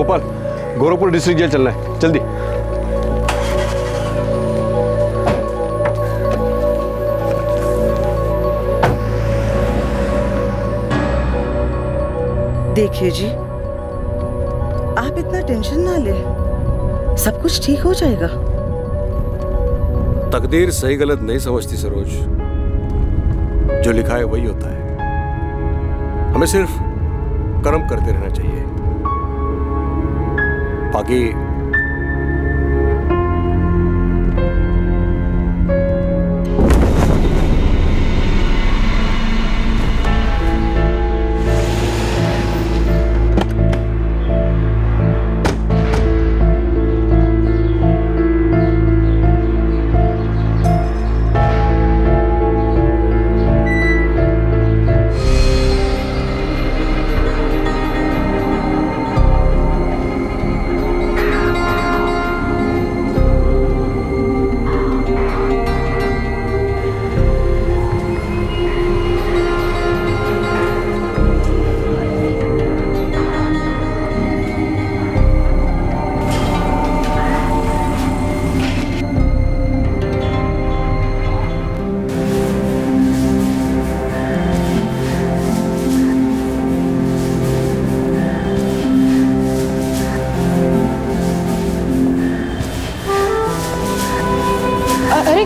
Gopal, Gorakhpur district jail चलना है, जल्दी। देखिए जी, आप इतना टेंशन ना ले, सब कुछ ठीक हो जाएगा। तकदीर सही गलत नहीं समझती सरोज, जो लिखा है वही होता है। हमें सिर्फ कर्म करते रहना चाहिए, बाकी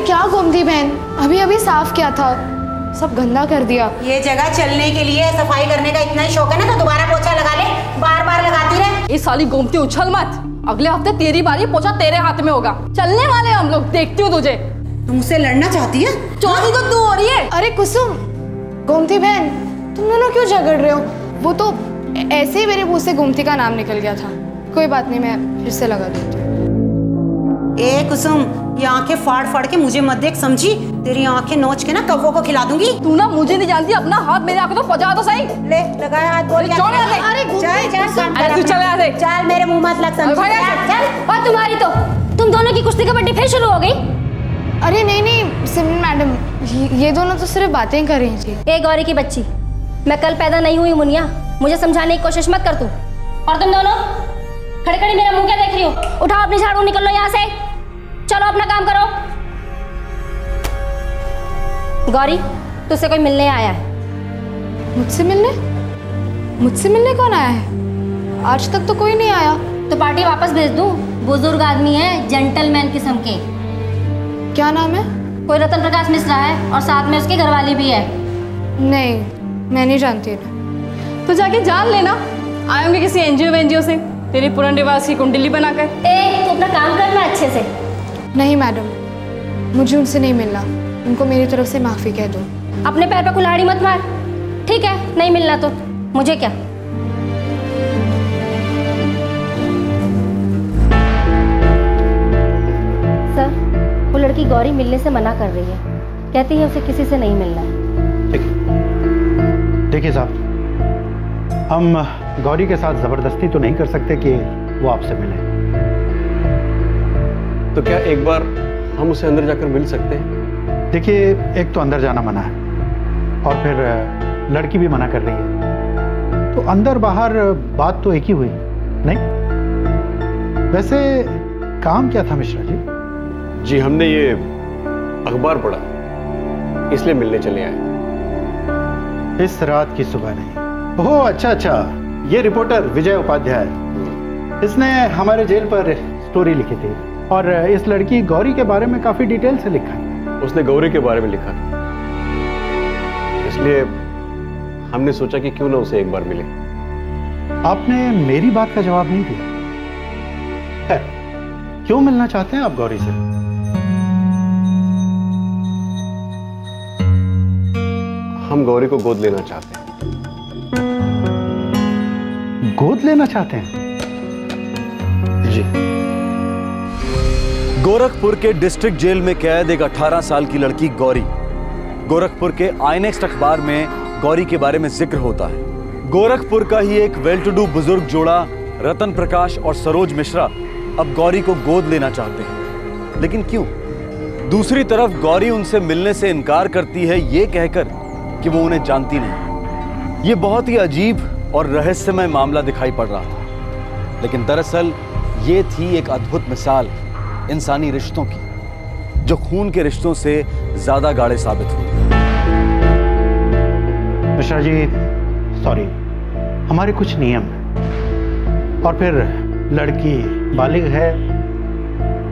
क्या गोमती बहन, अभी अभी साफ किया था, सब गंदा कर दिया। ये जगह चलने के लिए सफाई करने का इतना ही शौक है ना तो दोबारा पोछा लगा ले, बार बार लगाती रहे। ये साली गोमती उछल मत, अगले हफ्ते तेरी बारी, पोछा तेरे हाथ में होगा। चलने वाले हम लोग, देखती हूँ तुझे। तुम मुझसे लड़ना चाहती है? चौथी तो तू हो रही है। अरे कुसुम, गोमती बहन, तुम दोनों क्यों झगड़ रहे हो? वो तो ऐसे ही मेरे मुंह से गोमती का नाम निकल गया था। कोई बात नहीं, मैं फिर से लगा देती हूँ। ए कुसुम, ये आंखें फाड़ फाड़ के मुझे मत देख, समझी? तेरी आंखें नोच के ना कौवों को खिला दूंगी। तू ना मुझे नहीं जानती, अपना हाथ मेरे आंखों तो पहुंचा तो सही। ले लगाया हाथ, बोल क्या? अरे चल चल चल चल, मेरे मुंह मत लग, समझी? चल। और तुम्हारी तो, तुम दोनों की कुश्ती कबड्डी फिर शुरू हो गई। अरे नहीं नहीं सिमरन मैडम, ये दोनों तो सिर्फ बातें कर रही थी। ए गौरी की बच्ची, मैं कल पैदा नहीं हुई मुनिया, मुझे समझाने की कोशिश मत कर तू। और तुम दोनों खड़े खड़े मेरा मुंह क्या देख रही हो? उठाओ अपनी झाड़ू, निकल लो यहाँ से, चलो अपना काम करो। गौरी, तुझसे कोई मिलने आया है। मुझसे मिलने? मुझसे मिलने कौन आया है? आज तक तो कोई नहीं आया। तो पार्टी वापस भेज दूं? बुजुर्ग आदमी है, जेंटलमैन किस्म के। क्या नाम है? कोई रतन प्रकाश मिश्रा है और साथ में उसकी घरवाली भी है। नहीं, मैं नहीं जानती इन्हें। तो जाके जान लेना, आए होंगे किसी एनजीओ से तेरी पुनर्निवास की कुंडली बनाकर। तू अपना काम करना अच्छे से। नहीं मैडम, मुझे उनसे नहीं मिलना, उनको मेरी तरफ से माफी कह दो। अपने पैर पे कुल्हाड़ी मत मार, ठीक है? नहीं मिलना तो मुझे क्या। सर, वो लड़की गौरी मिलने से मना कर रही है, कहती है उसे किसी से नहीं मिलना है। देखिए साहब, हम गौरी के साथ जबरदस्ती तो नहीं कर सकते कि वो आपसे मिले। तो क्या एक बार हम उसे अंदर जाकर मिल सकते हैं? देखिए, एक तो अंदर जाना मना है और फिर लड़की भी मना कर रही है, तो अंदर बाहर बात तो एक ही हुई नहीं। वैसे काम क्या था मिश्रा जी? जी, हमने ये अखबार पढ़ा, इसलिए मिलने चले आए। इस रात की सुबह नहीं? ओह अच्छा, ये रिपोर्टर विजय उपाध्याय, इसने हमारे जेल पर स्टोरी लिखी थी और इस लड़की गौरी के बारे में काफी डिटेल से लिखा है। उसने गौरी के बारे में लिखा, इसलिए हमने सोचा कि क्यों ना उसे एक बार मिले। आपने मेरी बात का जवाब नहीं दिया है। क्यों मिलना चाहते हैं आप गौरी से? हम गौरी को गोद लेना चाहते हैं। गोद लेना चाहते हैं? जी। गोरखपुर के डिस्ट्रिक्ट जेल में कैद एक 18 साल की लड़की गौरी। गोरखपुर के आई नेक्स्ट अखबार में गौरी के बारे में जिक्र होता है। गोरखपुर का ही एक वेल टू डू बुजुर्ग जोड़ा रतन प्रकाश और सरोज मिश्रा अब गौरी को गोद लेना चाहते हैं, लेकिन क्यों? दूसरी तरफ गौरी उनसे मिलने से इनकार करती है, ये कहकर कि वो उन्हें जानती नहीं। ये बहुत ही अजीब और रहस्यमय मामला दिखाई पड़ रहा था, लेकिन दरअसल ये थी एक अद्भुत मिसाल इंसानी रिश्तों की, जो खून के रिश्तों से ज्यादा गाढ़े साबित हुए। मिश्रा जी सॉरी, हमारे कुछ नियम हैं, और फिर लड़की बालिग है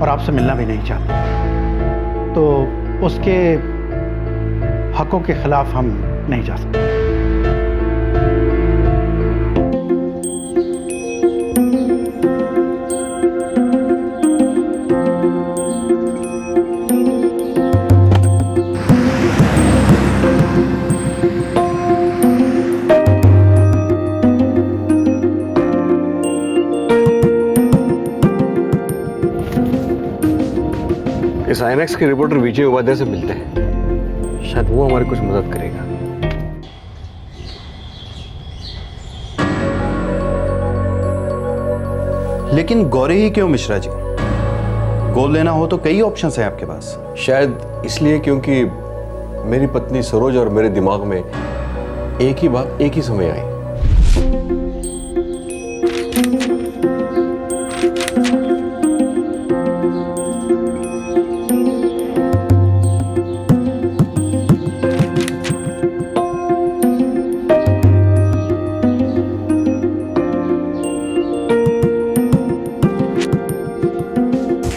और आपसे मिलना भी नहीं चाहती, तो उसके हकों के खिलाफ हम नहीं जा सकते। इस आईएनएक्स के रिपोर्टर विजय उपाध्याय से मिलते हैं, शायद वो हमारी कुछ मदद करेगा। लेकिन गौरी ही क्यों मिश्रा जी? गोद लेना हो तो कई ऑप्शंस हैं आपके पास। शायद इसलिए क्योंकि मेरी पत्नी सरोज और मेरे दिमाग में एक ही बात एक ही समय आई।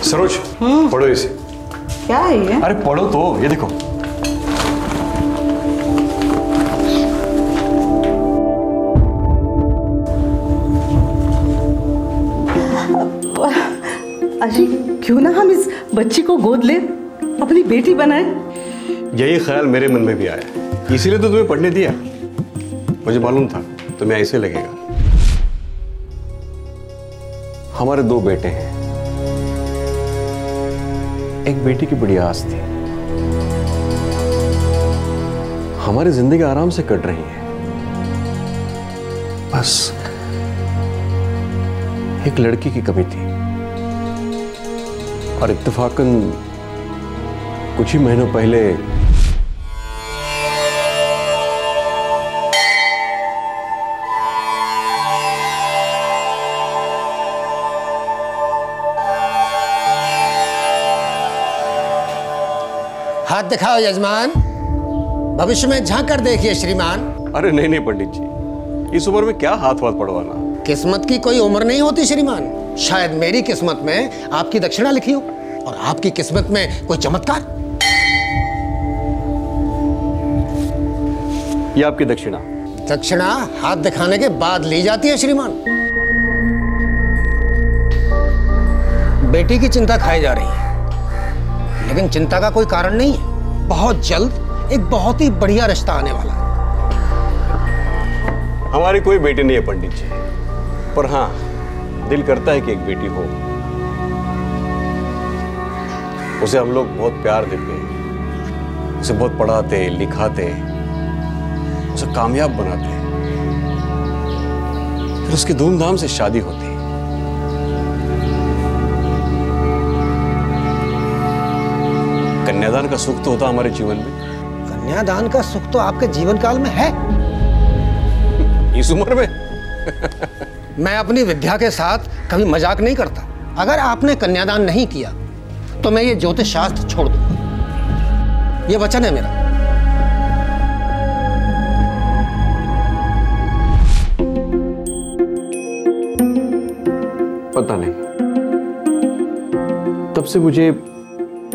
सरोज, पढ़ो इसे। क्या है ये? अरे पढ़ो तो, ये देखो। अजी क्यों ना हम इस बच्ची को गोद ले, अपनी बेटी बनाए। यही ख्याल मेरे मन में भी आया, इसीलिए तो तुम्हें पढ़ने दिया। मुझे मालूम था तुम्हें ऐसे लगेगा। हमारे 2 बेटे हैं, एक बेटी की बड़ी आस थी। हमारी जिंदगी आराम से कट रही है, बस एक लड़की की कमी थी, और इत्तेफाकन कुछ ही महीनों पहले हाथ दिखाओ यजमान, भविष्य में झांक कर देखिए श्रीमान। अरे नहीं नहीं पंडित जी, इस उम्र में क्या हाथ वाथ पड़वाना। किस्मत की कोई उम्र नहीं होती श्रीमान। शायद मेरी किस्मत में आपकी दक्षिणा लिखी हो और आपकी किस्मत में कोई चमत्कार। ये आपकी दक्षिणा। दक्षिणा हाथ दिखाने के बाद ली जाती है श्रीमान। बेटी की चिंता खाई जा रही है, लेकिन चिंता का कोई कारण नहीं है। बहुत जल्द एक बहुत ही बढ़िया रिश्ता आने वाला है। हमारी कोई बेटी नहीं है पंडित जी, पर हाँ दिल करता है कि एक बेटी हो। उसे हम लोग बहुत प्यार देते, उसे बहुत पढ़ाते लिखाते, उसे कामयाब बनाते, फिर उसकी धूमधाम से शादी होती। कन्यादान का सुख तो होता हमारे जीवन में। कन्यादान का सुख तो आपके जीवन काल में है। इस उम्र में मैं अपनी विद्या के साथ कभी मजाक नहीं करता। अगर आपने कन्यादान नहीं किया तो मैं ये ज्योतिष शास्त्र छोड़ दूंगा। ये वचन है मेरा। पता नहीं, तब से मुझे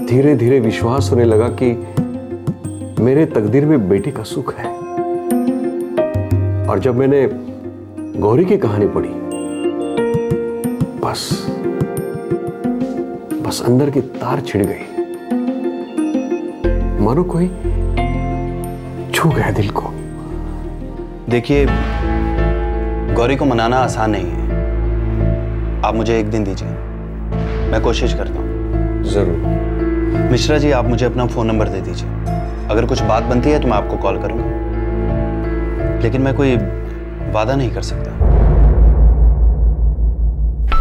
धीरे धीरे विश्वास होने लगा कि मेरे तकदीर में बेटी का सुख है। और जब मैंने गौरी की कहानी पढ़ी, बस अंदर की तार छिड़ गई, मानो कोई छू गया दिल को। देखिए, गौरी को मनाना आसान नहीं है। आप मुझे एक दिन दीजिए, मैं कोशिश करता हूँ। जरूर। मिश्रा जी, आप मुझे अपना फोन नंबर दे दीजिए। अगर कुछ बात बनती है तो मैं आपको कॉल करूंगा, लेकिन मैं कोई वादा नहीं कर सकता।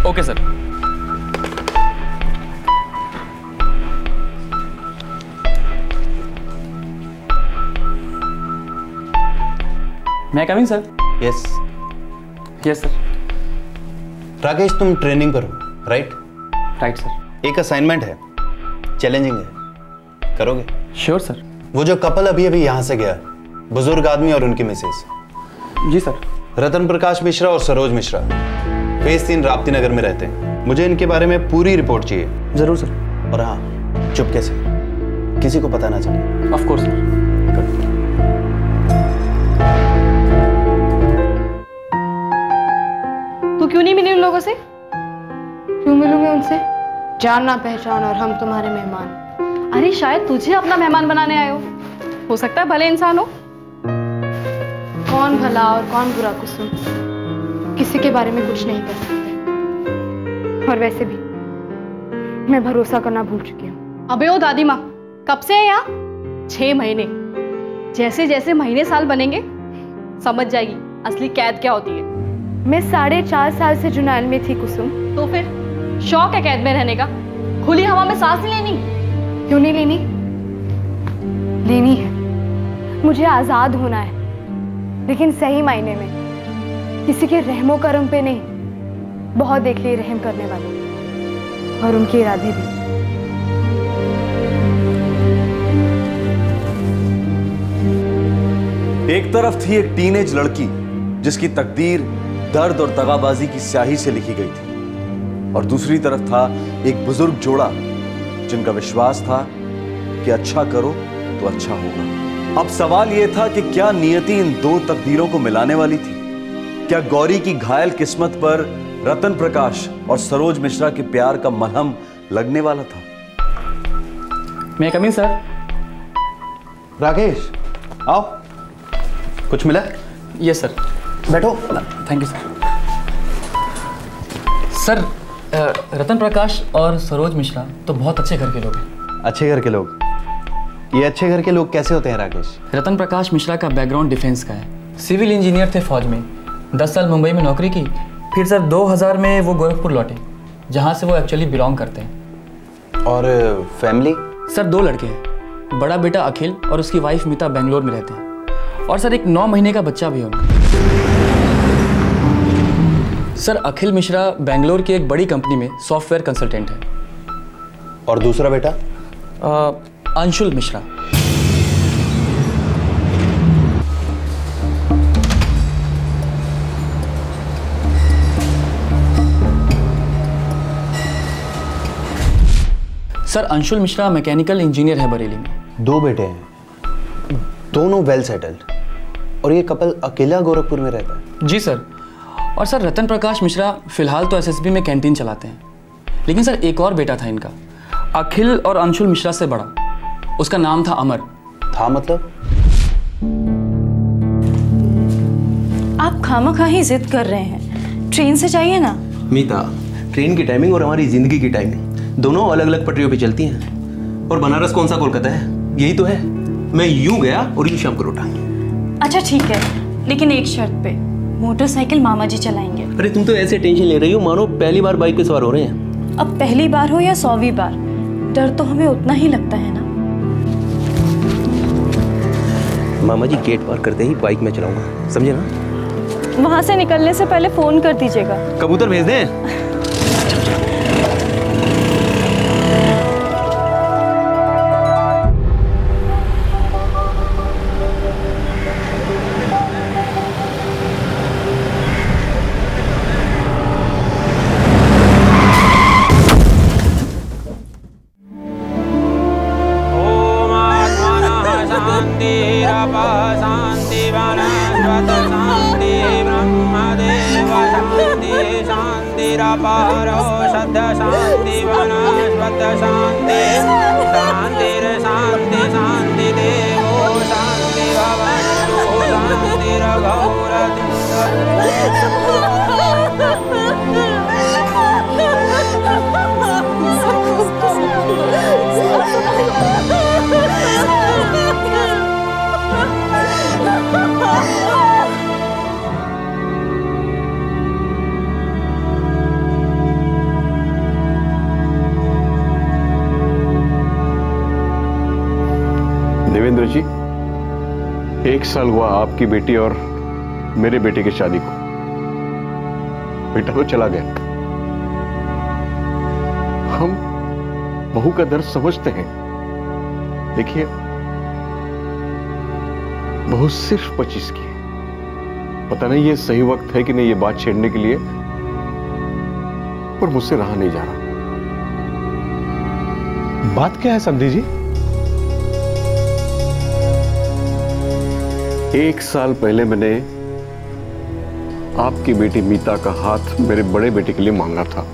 Okay sir. मैं coming sir? Yes. Yes sir. Rakesh, तुम ट्रेनिंग पर हो, राइट? Right sir. एक असाइनमेंट है, चैलेंजिंग है, करोगे? Sure sir. वो जो कपल अभी अभी यहाँ से गया, बुजुर्ग आदमी और उनकी मिसेज। जी सर। रतन प्रकाश मिश्रा और सरोज मिश्रा फेज 3 राप्ती नगर में रहते हैं। मुझे इनके बारे में पूरी रिपोर्ट चाहिए। जरूर सर। और हाँ, चुपके से, किसी को पता ना चले। Of course sir. तू क्यों नहीं मिली उन लोगों से? क्यों मिलूंगी उनसे? जानना पहचान और हम तुम्हारे मेहमान। अरे शायद तुझे अपना मेहमान बनाने आए हो सकता है भले इंसान हो। कौन भला और कौन बुरा कुसुम, किसी के बारे में कुछ नहीं कर सकते। और वैसे भी मैं भरोसा करना भूल चुकी हूँ। अबे ओ दादी माँ, कब से है यहाँ? 6 महीने। जैसे जैसे महीने साल बनेंगे समझ जाएगी असली कैद क्या होती है। मैं 4.5 साल से जुनैल में थी कुसुम। तो फिर शौक है कैद में रहने का? खुली हवा में सांस नहीं लेनी? क्यों नहीं लेनी? लेनी है। मुझे आजाद होना है, लेकिन सही मायने में, किसी के रहमो करम पे नहीं। बहुत देख लिए रहम करने वाले और उनके इरादे भी। एक तरफ थी एक टीनेज लड़की जिसकी तकदीर दर्द और दगाबाजी की स्याही से लिखी गई थी, और दूसरी तरफ था एक बुजुर्ग जोड़ा जिनका विश्वास था कि अच्छा करो तो अच्छा होगा। अब सवाल यह था कि क्या नियति इन दो तकदीरों को मिलाने वाली थी? क्या गौरी की घायल किस्मत पर रतन प्रकाश और सरोज मिश्रा के प्यार का मलहम लगने वाला था? मैं कम इन सर। राकेश, आओ। कुछ मिला? Yes sir. बैठो। Thank you sir. Sir, Ratan Prakash और सरोज मिश्रा तो बहुत अच्छे घर के लोग हैं। अच्छे घर के लोग? ये अच्छे घर के लोग कैसे होते हैं राकेश? रतन प्रकाश मिश्रा का बैकग्राउंड डिफेंस का है। सिविल इंजीनियर थे फौज में, 10 साल मुंबई में नौकरी की, फिर सर 2000 में वो गोरखपुर लौटे, जहाँ से वो एक्चुअली बिलोंग करते हैं। और फैमिली? सर 2 लड़के हैं, बड़ा बेटा अखिल और उसकी वाइफ मीता बेंगलोर में रहते हैं, और सर एक 9 महीने का बच्चा भी है उनका। सर अखिल मिश्रा बेंगलोर की एक बड़ी कंपनी में सॉफ्टवेयर कंसल्टेंट है। और दूसरा बेटा? Anshul Mishra. Sir Anshul Mishra mechanical engineer है बरेली में। 2 बेटे हैं, दोनों वेल सेटल्ड, और ये कपल अकेला गोरखपुर में रहता है? जी सर। और सर रतन प्रकाश मिश्रा फिलहाल तो एसएसबी में कैंटीन चलाते हैं, लेकिन सर एक और बेटा था इनका, अखिल और अंशुल मिश्रा से बड़ा, उसका नाम था अमर। था मतलब? आप खामखा ही जिद कर रहे हैं, ट्रेन से जाइए ना। मीता, ट्रेन की टाइमिंग और हमारी जिंदगी की टाइमिंग दोनों अलग अलग पटरियों पे चलती हैं। और बनारस कौन सा कोलकाता है? यही तो है। मैं यूं गया और यूं शाम को लौटा। अच्छा ठीक है, लेकिन एक शर्त पे, मोटरसाइकिल मामा जी चलाएंगे। अरे तुम तो ऐसे टेंशन ले रही हो मानो पहली बार बाइक पे सवार हो रहे हैं। अब पहली बार हो या 100वीं बार, डर तो हमें उतना ही लगता है ना। मामा जी गेट पार करते ही बाइक में चलाऊंगा, समझे ना? वहां से निकलने से पहले फोन कर दीजिएगा। कबूतर भेज दें? देवेंद्र जी, 1 साल हुआ आपकी बेटी और मेरे बेटे की शादी को। बेटा तो चला गया, हम बहू का दर्द समझते हैं। देखिए, बहू सिर्फ 25 की है। पता नहीं ये सही वक्त है कि नहीं ये बात छेड़ने के लिए, पर मुझसे रहा नहीं जा रहा। बात क्या है समधी जी? 1 साल पहले मैंने आपकी बेटी मीता का हाथ मेरे बड़े बेटे के लिए मांगा था।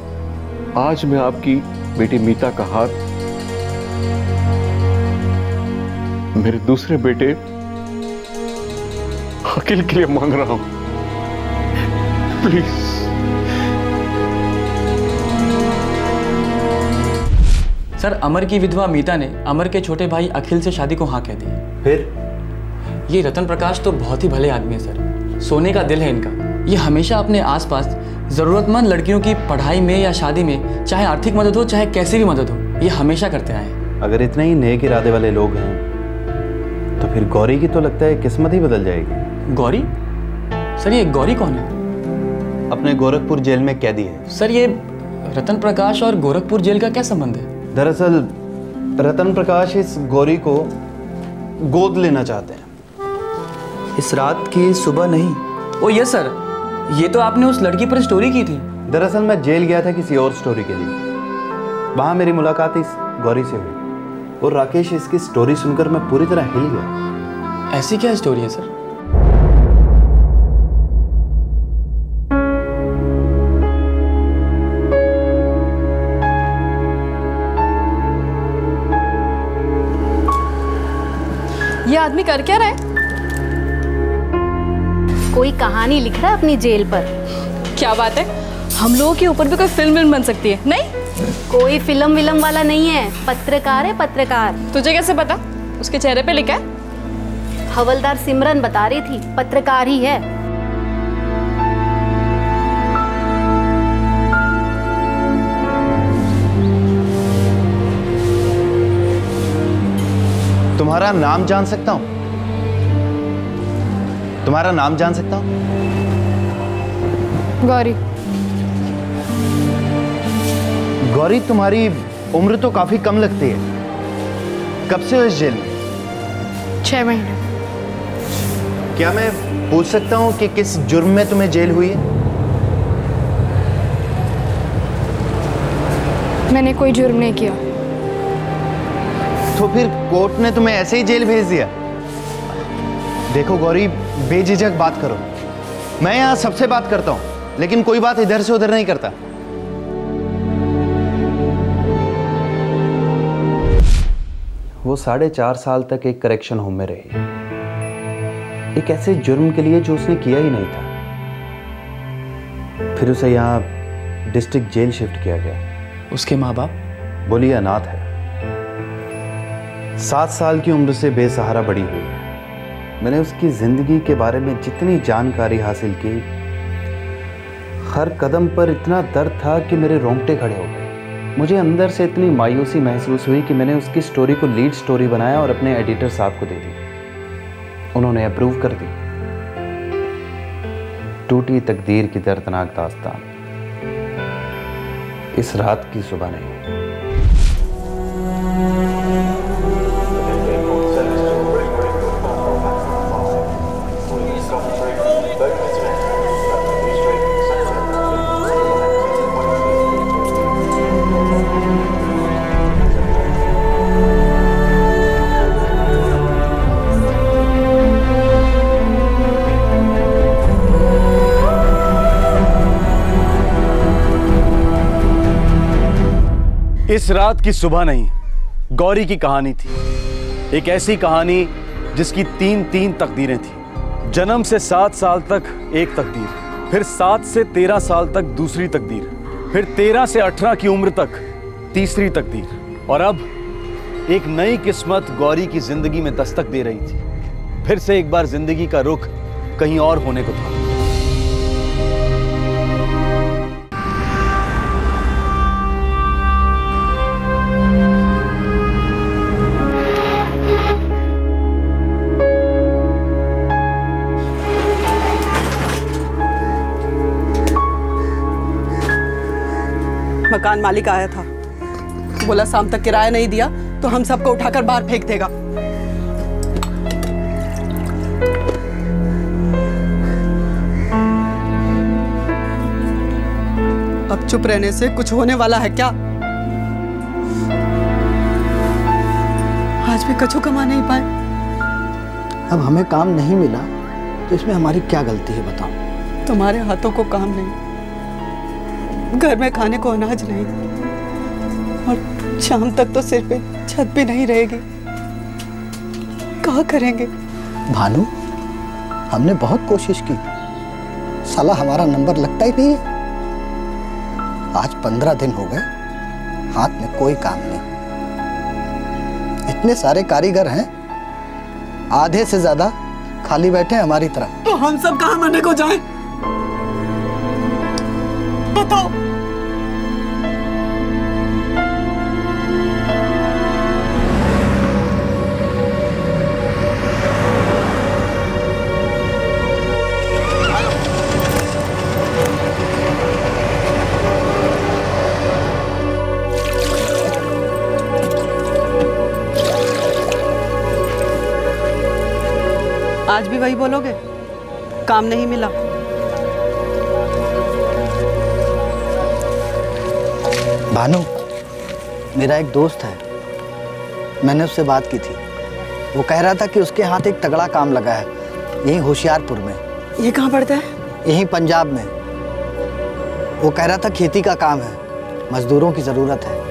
आज मैं आपकी बेटी मीता का हाथ मेरे दूसरे बेटे अखिल के लिए मांग रहा हूं। प्लीज। सर, अमर की विधवा मीता ने अमर के छोटे भाई अखिल से शादी को हाँ कह दी। फिर ये रतन प्रकाश तो बहुत ही भले आदमी है सर, सोने का दिल है इनका। ये हमेशा अपने आसपास जरूरतमंद लड़कियों की पढ़ाई में या शादी में, चाहे आर्थिक मदद हो चाहे कैसी भी मदद हो, ये हमेशा करते आए हैं। अगर इतने ही नेक इरादे वाले लोग हैं तो फिर गौरी की तो लगता है किस्मत ही बदल जाएगी। गौरी? सर, ये गौरी कौन है? अपने गोरखपुर जेल में कैदी है। सर, ये रतन प्रकाश और गोरखपुर जेल का क्या संबंध है? दरअसल रतन प्रकाश इस गौरी को गोद लेना चाहते हैं। इस रात की सुबह नहीं। ओ यस सर, ये तो आपने उस लड़की पर स्टोरी की थी। दरअसल मैं जेल गया था किसी और स्टोरी के लिए। वहां मेरी मुलाकात इस गौरी से हुई और राकेश, इसकी स्टोरी सुनकर मैं पूरी तरह हिल गया। ऐसी क्या स्टोरी है सर? ये आदमी कर क्या रहा है? कोई कहानी लिख रहा है अपनी जेल पर। क्या बात है, हम लोगों के ऊपर भी कोई फिल्म बन सकती है। नहीं, कोई फिल्म विलम वाला नहीं है, पत्रकार है, पत्रकार। तुझे कैसे पता? उसके चेहरे पे लिखा है। हवलदार सिमरन बता रही थी, पत्रकार ही है। तुम्हारा नाम जान सकता हूं? तुम्हारा नाम जान सकता हूं? गौरी। गौरी, तुम्हारी उम्र तो काफी कम लगती है। कब से हो इस जेल में? 6 महीने। क्या मैं पूछ सकता हूं कि किस जुर्म में तुम्हें जेल हुई है? मैंने कोई जुर्म नहीं किया। तो फिर कोर्ट ने तुम्हें ऐसे ही जेल भेज दिया? देखो गौरी, बेझिझक बात करो। मैं यहां सबसे बात करता हूं, लेकिन कोई बात इधर से उधर नहीं करता। वो 4.5 साल तक एक करेक्शन होम में रही, एक ऐसे जुर्म के लिए जो उसने किया ही नहीं था। फिर उसे यहां डिस्ट्रिक्ट जेल शिफ्ट किया गया। उसके माँ बाप? बोलिए अनाथ है। 7 साल की उम्र से बेसहारा बड़ी हुई है। मैंने उसकी जिंदगी के बारे में जितनी जानकारी हासिल की, हर कदम पर इतना दर्द था कि मेरे रोंगटे खड़े हो गए। मुझे अंदर से इतनी मायूसी महसूस हुई कि मैंने उसकी स्टोरी को लीड स्टोरी बनाया और अपने एडिटर साहब को दे दी। उन्होंने अप्रूव कर दी। टूटी तकदीर की दर्दनाक दास्तान इस रात की सुबह नहीं। इस रात की सुबह नहीं, गौरी की कहानी थी। एक ऐसी कहानी जिसकी 3 तकदीरें थी। जन्म से 7 साल तक एक तकदीर, फिर 7 से 13 साल तक दूसरी तकदीर, फिर 13 से 18 की उम्र तक तीसरी तकदीर, और अब एक नई किस्मत गौरी की जिंदगी में दस्तक दे रही थी। फिर से एक बार जिंदगी का रुख कहीं और होने को था। मकान मालिक आया था, बोला शाम तक किराया नहीं दिया तो हम सबको उठाकर बाहर फेंक देगा। अब चुप रहने से कुछ होने वाला है क्या? आज भी कछु कमा नहीं पाए। अब हमें काम नहीं मिला तो इसमें हमारी क्या गलती है बताओ? तुम्हारे हाथों को काम नहीं, घर में खाने को अनाज नहीं, और शाम तक तो सिर पे छत भी नहीं रहेगी। क्या करेंगे? भानु, हमने बहुत कोशिश की, साला हमारा नंबर लगता ही नहीं है। आज 15 दिन हो गए, हाथ में कोई काम नहीं। इतने सारे कारीगर हैं, आधे से ज्यादा खाली बैठे हैं हमारी तरह। तो हम सब कहाँ मरने को जाएं? बताओ। आज भी वही बोलोगे? काम नहीं मिला? भानु, मेरा एक दोस्त है, मैंने उससे बात की थी। वो कह रहा था कि उसके हाथ एक तगड़ा काम लगा है, यहीं होशियारपुर में। ये कहाँ पड़ता है? यहीं पंजाब में। वो कह रहा था खेती का काम है, मजदूरों की जरूरत है।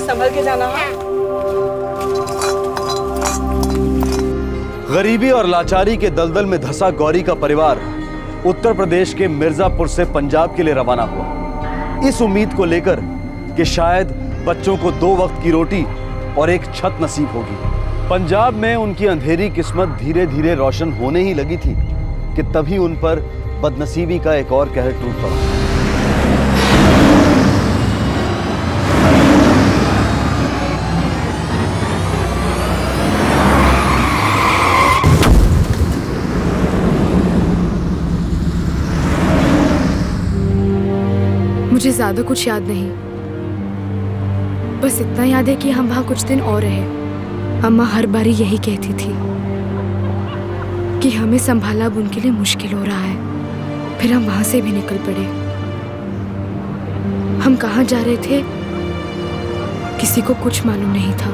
संभल के जाना है। गरीबी और लाचारी के दलदल में धंसा गौरी का परिवार उत्तर प्रदेश के मिर्जापुर से पंजाब के लिए रवाना हुआ, इस उम्मीद को लेकर कि शायद बच्चों को 2 वक्त की रोटी और एक छत नसीब होगी। पंजाब में उनकी अंधेरी किस्मत धीरे धीरे रोशन होने ही लगी थी कि तभी उन पर बदनसीबी का एक और कहर टूट पड़ा। मुझे ज्यादा कुछ याद नहीं, बस इतना याद है कि हम वहां कुछ दिन और रहे। अम्मा हर बारी यही कहती थी कि हमें संभाला अब उनके लिए मुश्किल हो रहा है। फिर हम वहां से भी निकल पड़े। हम कहाँ जा रहे थे किसी को कुछ मालूम नहीं था।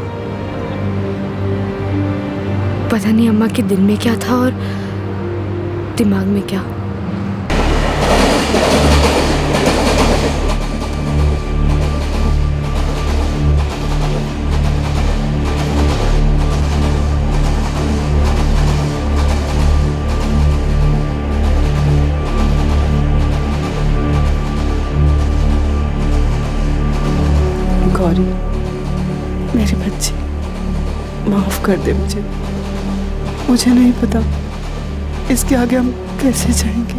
पता नहीं अम्मा के दिल में क्या था और दिमाग में क्या। गौरी, मेरी बच्ची, माफ कर दे मुझे। मुझे नहीं पता इसके आगे हम कैसे जाएंगे।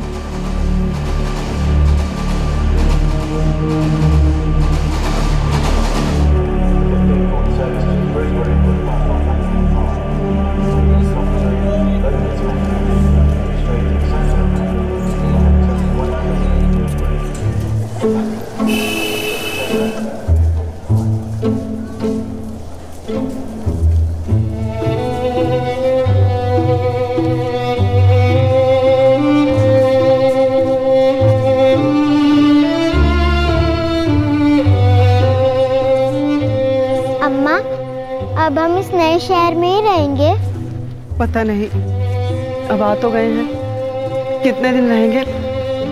अब हम इस नए शहर में ही रहेंगे? पता नहीं, अब आ तो गए हैं, कितने दिन रहेंगे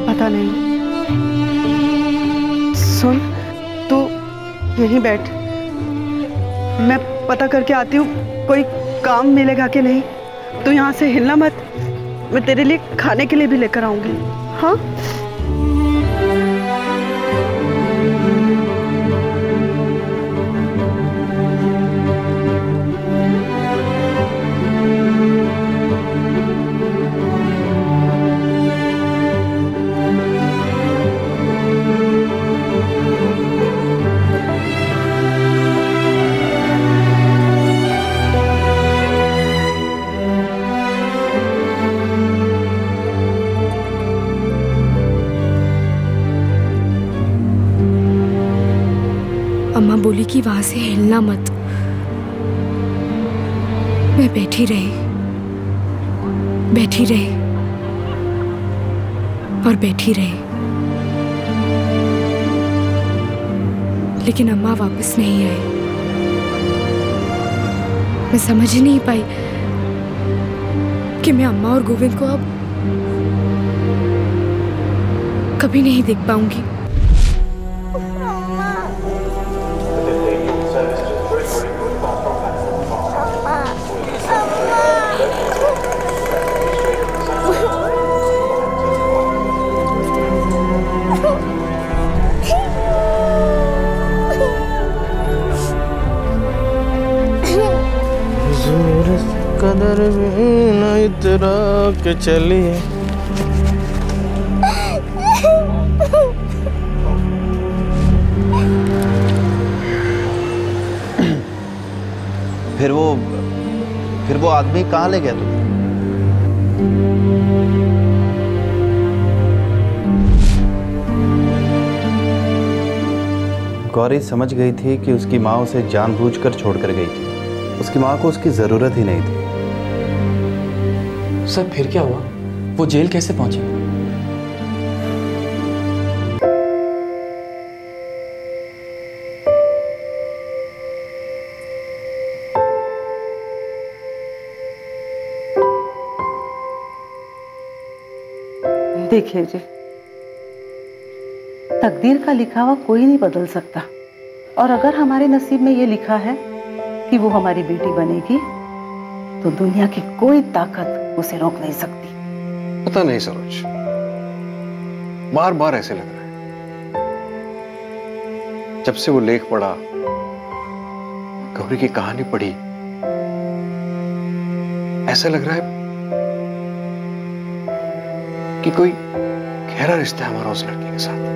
पता नहीं। सुन, तू यहीं बैठ, मैं पता करके आती हूँ कोई काम मिलेगा कि नहीं। तू यहाँ से हिलना मत, मैं तेरे लिए खाने के लिए भी लेकर आऊंगी। हाँ अम्मा बोली कि वहां से हिलना मत। मैं बैठी रही और बैठी रही, लेकिन अम्मा वापस नहीं आई। मैं समझ ही नहीं पाई कि मैं अम्मा और गोविंद को अब कभी नहीं देख पाऊंगी। कदर भी न इतरा के चली। फिर वो आदमी कहाँ ले गया तू? गौरी समझ गई थी कि उसकी माँ उसे जानबूझकर छोड़कर गई थी। उसकी माँ को उसकी जरूरत ही नहीं थी। सर फिर क्या हुआ? वो जेल कैसे पहुंची? देखिए जी, तकदीर का लिखा हुआ कोई नहीं बदल सकता, और अगर हमारे नसीब में ये लिखा है कि वो हमारी बेटी बनेगी तो दुनिया की कोई ताकत उसे रोक नहीं सकती। पता नहीं सरोज, बार बार ऐसे लग रहा है, जब से वो लेख पढ़ा, गौरी की कहानी पढ़ी, ऐसा लग रहा है कि कोई गहरा रिश्ता है हमारा उस लड़की के साथ।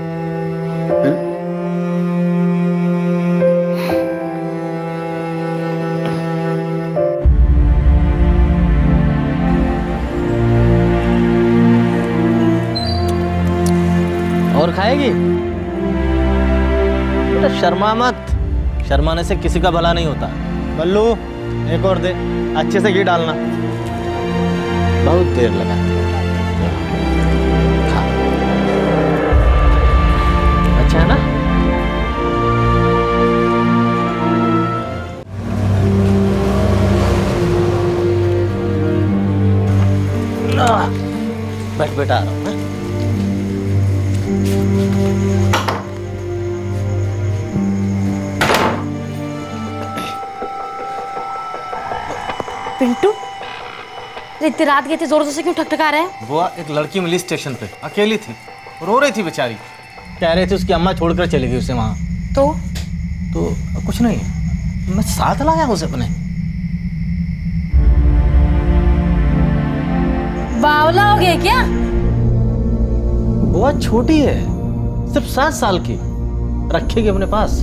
और खाएगी? बेटा शर्मा मत, शर्माने से किसी का भला नहीं होता। बल्लू एक और दे, अच्छे से घी डालना, बहुत देर लगा। अच्छा है ना? बैठ बेटा, आ रहा हूँ। पिंटू, इतनी रात गए थे, जोर जोर से क्यों ठकठका रहा है? वो एक लड़की मिली स्टेशन पे, अकेली थी, रो रही थी बेचारी। कह रहे थे उसकी अम्मा छोड़कर चली गई उसे वहां। तो कुछ नहीं, मैं साथ लाया उसे अपने। बावला हो गया क्या? वो छोटी है, सिर्फ 7 साल की, रखेगी अपने पास।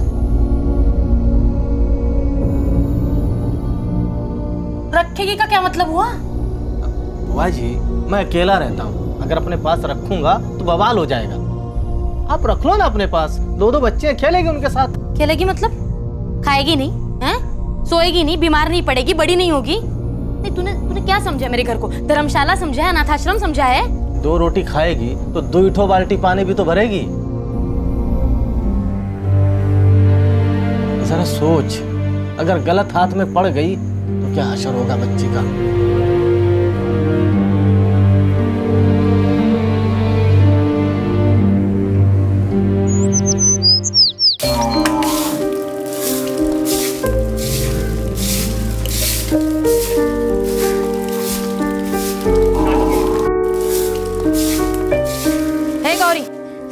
रखेगी का क्या मतलब हुआ? बुआ जी, मैं अकेला रहता हूँ, अगर अपने पास रखूंगा तो बवाल हो जाएगा। आप रख लो ना अपने पास, 2 बच्चे हैं, खेलेगी उनके साथ। खेलेगी मतलब? खाएगी नहीं हैं? सोएगी नहीं, बीमार नहीं पड़ेगी, बड़ी नहीं होगी? नहीं, तूने क्या समझा मेरे घर को? धर्मशाला समझा है, अनाथाश्रम समझा है? 2 रोटी खाएगी तो 2 बाल्टी पानी भी तो भरेगी। जरा सोच, अगर गलत हाथ में पड़ गई तो क्या असर होगा बच्ची का?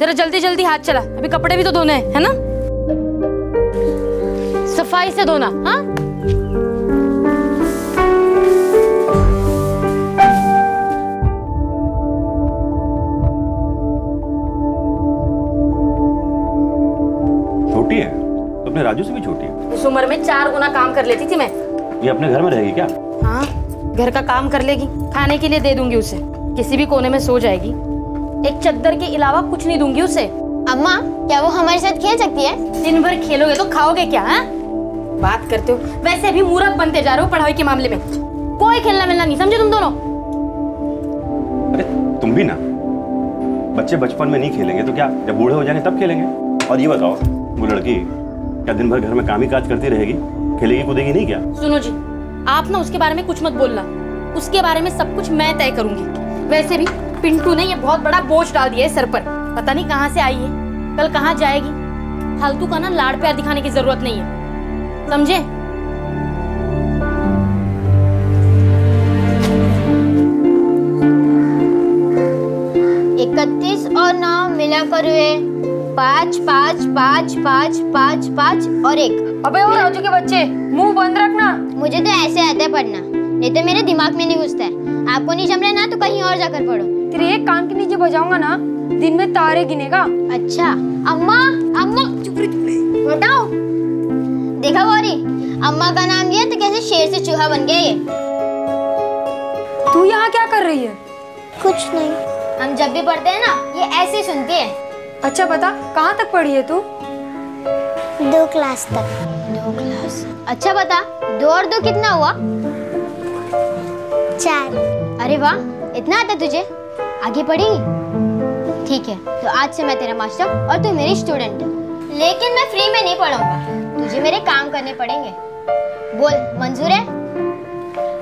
जरा जल्दी जल्दी हाथ चला, अभी कपड़े भी तो धोने हैं, है ना? सफाई से धोना, हाँ? छोटी है तो अपने राजू से भी छोटी है। इस उम्र में 4 गुना काम कर लेती थी मैं। ये अपने घर में रहेगी क्या? हाँ, घर का काम कर लेगी, खाने के लिए दे दूंगी उसे, किसी भी कोने में सो जाएगी, एक चद्दर के अलावा कुछ नहीं दूंगी उसे। अम्मा, क्या वो हमारे साथ खेल सकती है? दिन भर खेलोगे तो खाओगे क्या? हाँ, बात करते हो, वैसे भी मूर्ख बनते जा रहे हो पढ़ाई के मामले में। कोई खेलना मिलना नहीं, समझे तुम दोनों? अरे तुम भी ना, बच्चे बचपन में नहीं खेलेंगे तो क्या जब बूढ़े हो जाएंगे तब खेलेंगे? और ये बताओ, वो लड़की क्या दिन भर घर में काम ही काज करती रहेगी, खेलेगी कूदेगी नहीं क्या? सुनो जी, आप ना उसके बारे में कुछ मत बोलना, उसके बारे में सब कुछ मैं तय करूंगी। वैसे भी पिंटू ने ये बहुत बड़ा बोझ डाल दिया है सर पर, पता नहीं कहाँ से आई है, कल कहाँ जाएगी। फालतू का ना लाड़ प्यार दिखाने की जरूरत नहीं है, समझे? 31 और 9 मिलाकर हुए 5 5 5 5 5 5 और 1। अबे वो राजू के बच्चे, मुंह बंद रखना। मुझे तो ऐसे आता है पढ़ना, नहीं तो मेरे दिमाग में नहीं घुसता है। आपको नहीं जम रहा ना तो कहीं और जाकर पढ़ो। तेरे एक कान के नीचे बजाऊंगा ना, दिन में तारे गिनेगा। अच्छा अम्मा, अम्मा चुप रही, हटाओ। देखा गौरी, अम्मा का नाम लिया तो कैसे शेर से चूहा बन गया ये। तू यहाँ क्या कर रही है? कुछ नहीं, हम जब भी पढ़ते हैं ना ये ऐसे ही सुनती है। अच्छा बता, कहाँ तक पढ़ी है तू? 2 क्लास तक। 2 क्लास? अच्छा बता, 2 और 2 कितना हुआ? 4। अरे वाह, इतना आता तुझे, आगे पढ़ेगी? ठीक है, तो आज से मैं तेरा मास्टर और तू मेरी स्टूडेंट। लेकिन मैं फ्री में नहीं पढ़ूंगा, तुझे मेरे काम करने पड़ेंगे। बोल, मंजूर है?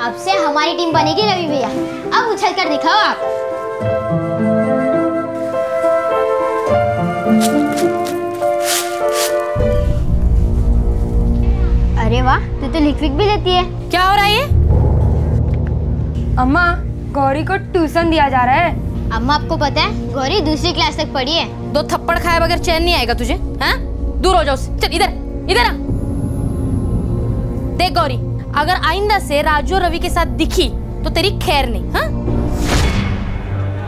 अब से हमारी टीम बनेगी रवि भैया। अब उछल कर दिखाओ आप। अरे वाह, तू तो लिख भी लेती है। क्या हो रहा है ये? अम्मा, गौरी को ट्यूशन दिया जा रहा है। अम्मा आपको पता है गौरी दूसरी क्लास तक पढ़ी है। 2 थप्पड़ खाए बगैर चैन नहीं आएगा तुझे, हाँ? दूर हो जाओ, चल इधर इधर आ। देख गौरी, अगर आइंदा से राजू और रवि के साथ दिखी तो तेरी खैर नहीं, हाँ?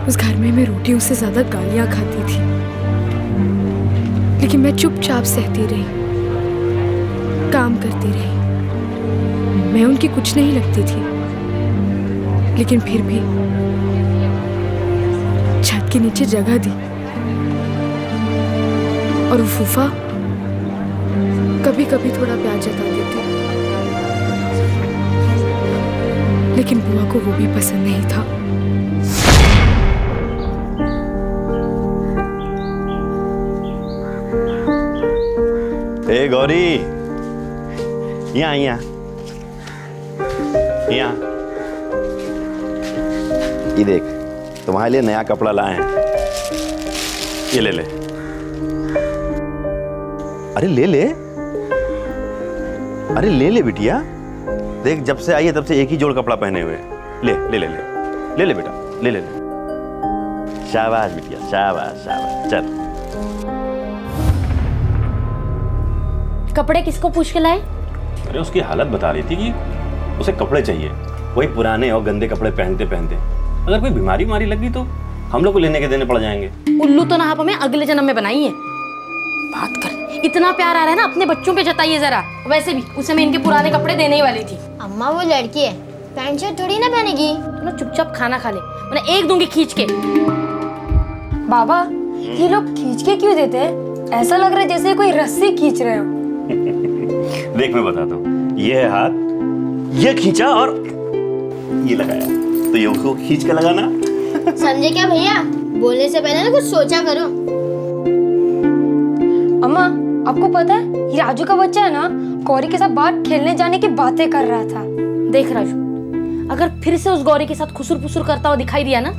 उस घर में मैं रोटियों से ज्यादा गालियां खाती थी, लेकिन मैं चुपचाप सहती रही, काम करती रही। मैं उनकी कुछ नहीं लगती थी, लेकिन फिर भी छत के नीचे जगह दी। और फूफा कभी कभी थोड़ा प्यार जता देते, लेकिन बुआ को वो भी पसंद नहीं था। ए गौरी, यहाँ यहाँ यहाँ, ये देख, तुम्हारे लिए नया कपड़ा लाए हैं, ये ले ले। अरे ले ले, अरे ले ले बिटिया, देख जब से आई है तब से एक ही जोड़ कपड़ा पहने हुए। ले ले ले ले ले ले बेटा, ले ले ले। शाबाश बिटिया, शाबाश शाबाश। चल, कपड़े किसको पूछ के लाए? अरे उसकी हालत बता रही थी कि उसे कपड़े चाहिए, वही पुराने और गंदे कपड़े पहनते पहनते अगर कोई बीमारी मारी लगी तो हम लोग को लेने के देने पड़ जाएंगे। उल्लू तो ना आप हमें अगले जन्म में बनाई है। बात कर, इतना प्यार आ रहा है ना अपने बच्चों पे जताइए जरा। वैसे भी उसे मैं इनके पुराने कपड़े देने ही वाली थी। अम्मा वो लड़की है, पैंट शर्ट थोड़ी ना पहनेगी। तो चुपचाप खाना खा ले, वरना एक दूंगी खींच के। बाबा, ये लोग खींच के क्यों देते हैं? ऐसा लग रहा है जैसे कोई रस्सी खींच रहे हो। देख मैं बताता हूँ, ये है हाथ, ये खींचा और ये लगाया, तो ये उसको खींच के लगाना। समझे क्या भैया? बोलने से पहले ना कुछ सोचा करो। अम्मा, आपको पता है ये राजू का बच्चा है ना, गौरी के साथ बाहर खेलने जाने की बातें कर रहा था। देख राजू, अगर फिर से उस गौरी के साथ खुसुर फुसुर करता हुआ दिखाई दिया ना,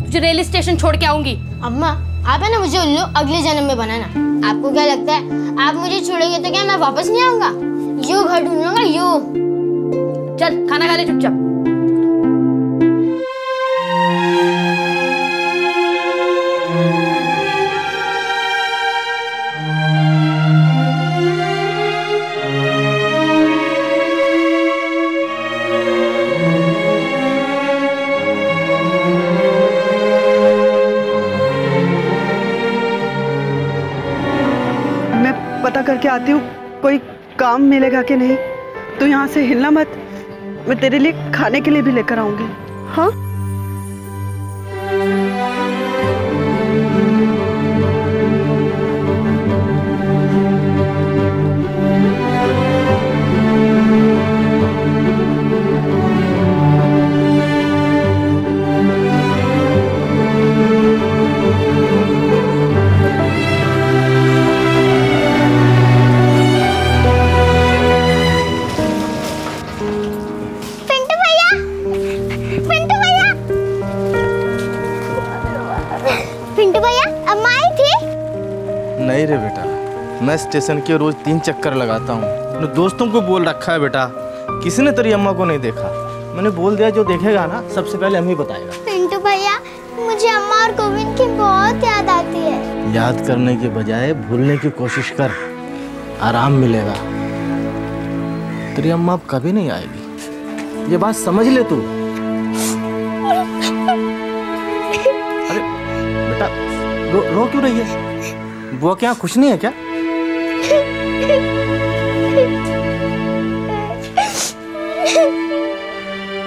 तुझे रेल स्टेशन छोड़ के आऊंगी। अम्मा, आप है ना मुझे उल्लू अगले जन्म में बनाना। आपको क्या लगता है आप मुझे छोड़ोगे तो क्या मैं वापस नहीं आऊंगा? यूं घर ढूंढ लूंगा, यूं। चल खाना खा ले चुपचाप। करके आती हूँ कोई काम मिलेगा कि नहीं। तो यहाँ से हिलना मत, मैं तेरे लिए खाने के लिए भी लेकर आऊंगी। हाँ नहीं रे बेटा, मैं स्टेशन के रोज 3 चक्कर लगाता हूँ। अपने दोस्तों को बोल रखा है बेटा, किसी ने तेरी अम्मा को नहीं देखा। मैंने बोल दिया जो देखेगा ना सबसे पहले हम ही बताएगा। पिंटू भैया, मुझे अम्मा और गोविंद की बहुत याद आती है। याद करने के बजाय भूलने की कोशिश कर, आराम मिलेगा। तेरी अम्मा अब कभी नहीं आएगी, ये बात समझ ले तू। अरे बेटा रो क्यों रही है? बुआ क्या खुश नहीं है क्या?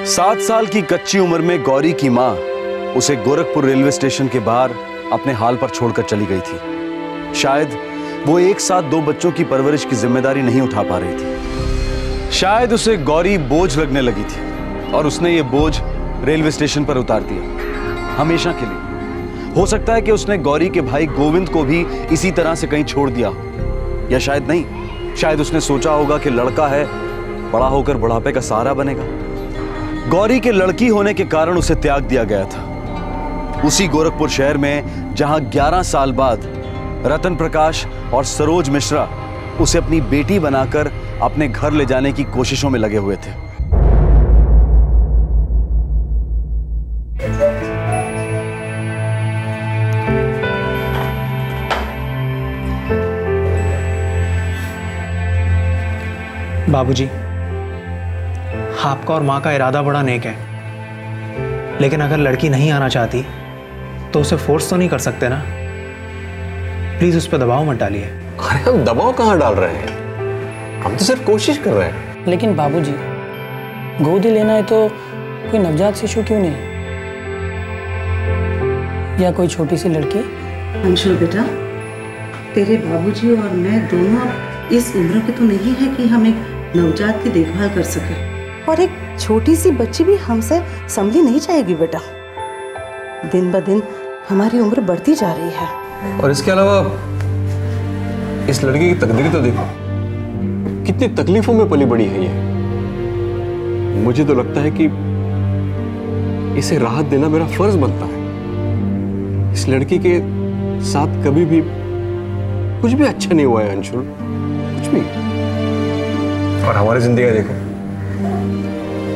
सात साल की कच्ची उम्र में गौरी की मां उसे गोरखपुर रेलवे स्टेशन के बाहर अपने हाल पर छोड़कर चली गई थी। शायद वो एक साथ 2 बच्चों की परवरिश की जिम्मेदारी नहीं उठा पा रही थी। शायद उसे गौरी बोझ लगने लगी थी और उसने ये बोझ रेलवे स्टेशन पर उतार दिया, हमेशा के लिए। हो सकता है कि उसने गौरी के भाई गोविंद को भी इसी तरह से कहीं छोड़ दिया हो, या शायद नहीं, शायद उसने सोचा होगा कि लड़का है, बड़ा होकर बुढ़ापे का सहारा बनेगा। गौरी के लड़की होने के कारण उसे त्याग दिया गया था, उसी गोरखपुर शहर में जहां 11 साल बाद रतन प्रकाश और सरोज मिश्रा उसे अपनी बेटी बनाकर अपने घर ले जाने की कोशिशों में लगे हुए थे। बाबूजी, आपका और माँ का इरादा बड़ा नेक है, लेकिन अगर लड़की नहीं आना चाहती तो उसे फोर्स तो नहीं कर सकते ना। प्लीज उस पर दबाव मत डालिए। अरे हम दबाव कहाँ डाल रहे हैं, हम तो सिर्फ कोशिश कर रहे हैं। लेकिन बाबूजी, गोदी लेना है तो कोई नवजात शिशु क्यों नहीं, या कोई छोटी सी लड़की? अंशुल बेटा, तेरे बाबूजी और मैं दोनों इस उम्र के तो नहीं है कि हम एक नवजात की देखभाल कर सके, और एक छोटी सी बच्ची भी हमसे संभली नहीं जाएगी बेटा। दिन ब दिन हमारी उम्र बढ़ती जा रही है। और इसके अलावा इस लड़की की तकदीर तो देखो, कितनी तकलीफों में पली बड़ी है ये। मुझे तो लगता है कि इसे राहत देना मेरा फर्ज बनता है। इस लड़की के साथ कभी भी कुछ भी अच्छा नहीं हुआ है अंशुल, कुछ भी। और हमारी जिंदगी देखो,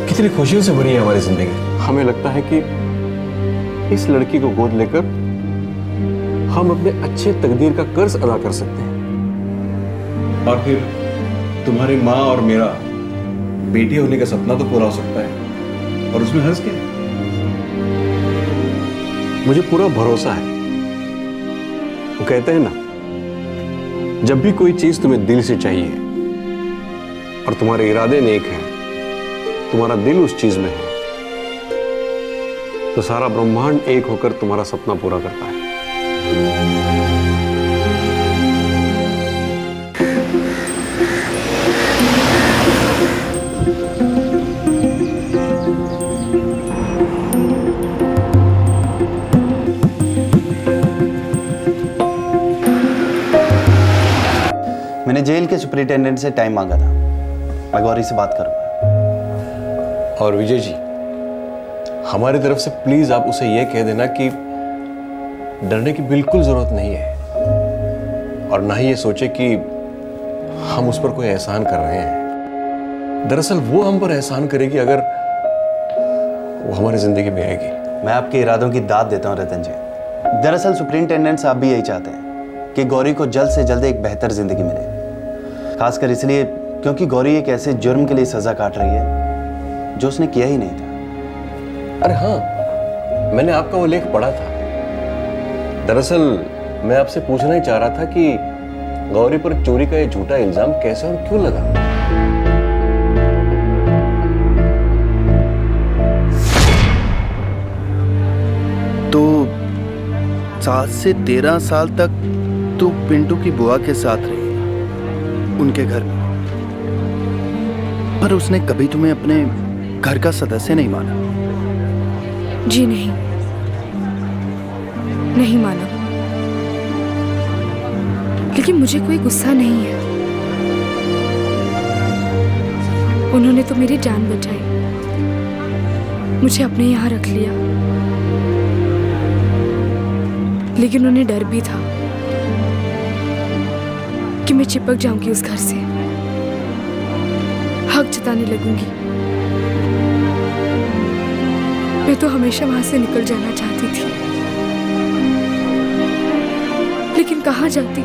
कितनी खुशियों से भरी है हमारी जिंदगी। हमें लगता है कि इस लड़की को गोद लेकर हम अपने अच्छे तकदीर का कर्ज अदा कर सकते हैं, और फिर तुम्हारी माँ और मेरा बेटी होने का सपना तो पूरा हो सकता है, और उसमें हर्ज क्या है? मुझे पूरा भरोसा है। वो कहते हैं ना, जब भी कोई चीज तुम्हें दिल से चाहिए और तुम्हारे इरादे नेक हैं, तुम्हारा दिल उस चीज में है, तो सारा ब्रह्मांड एक होकर तुम्हारा सपना पूरा करता है। मैंने जेल के सुपरिटेंडेंट से टाइम मांगा था, मैं गौरी से बात करूंगा। और विजय जी, हमारी तरफ से प्लीज आप उसे यह कह देना कि डरने की बिल्कुल जरूरत नहीं है, और ना ही ये सोचे कि हम उस पर कोई एहसान कर रहे हैं। दरअसल वो हम पर एहसान करेगी अगर वो हमारी जिंदगी में आएगी। मैं आपके इरादों की दाद देता हूं रतन जी। दरअसल सुपरिटेंडेंट साहब भी यही चाहते हैं कि गौरी को जल्द से जल्द एक बेहतर जिंदगी मिले, खासकर इसलिए क्योंकि गौरी एक ऐसे जुर्म के लिए सजा काट रही है जो उसने किया ही नहीं था। अरे हाँ, मैंने आपका वो लेख पढ़ा था। दरअसल मैं आपसे पूछना ही चाह रहा था कि गौरी पर चोरी का ये झूठा इल्जाम कैसे और क्यों लगा? तो 7 से 13 साल तक तू पिंटू की बुआ के साथ रही उनके घर में, पर उसने कभी तुम्हें अपने घर का सदस्य नहीं माना? जी नहीं, नहीं माना। लेकिन मुझे कोई गुस्सा नहीं है। उन्होंने तो मेरी जान बचाई, मुझे अपने यहाँ रख लिया। लेकिन उन्हें डर भी था कि मैं चिपक जाऊंगी उस घर से, हक जताने लगूंगी। मैं तो हमेशा वहां से निकल जाना चाहती थी, लेकिन कहाँ जाती,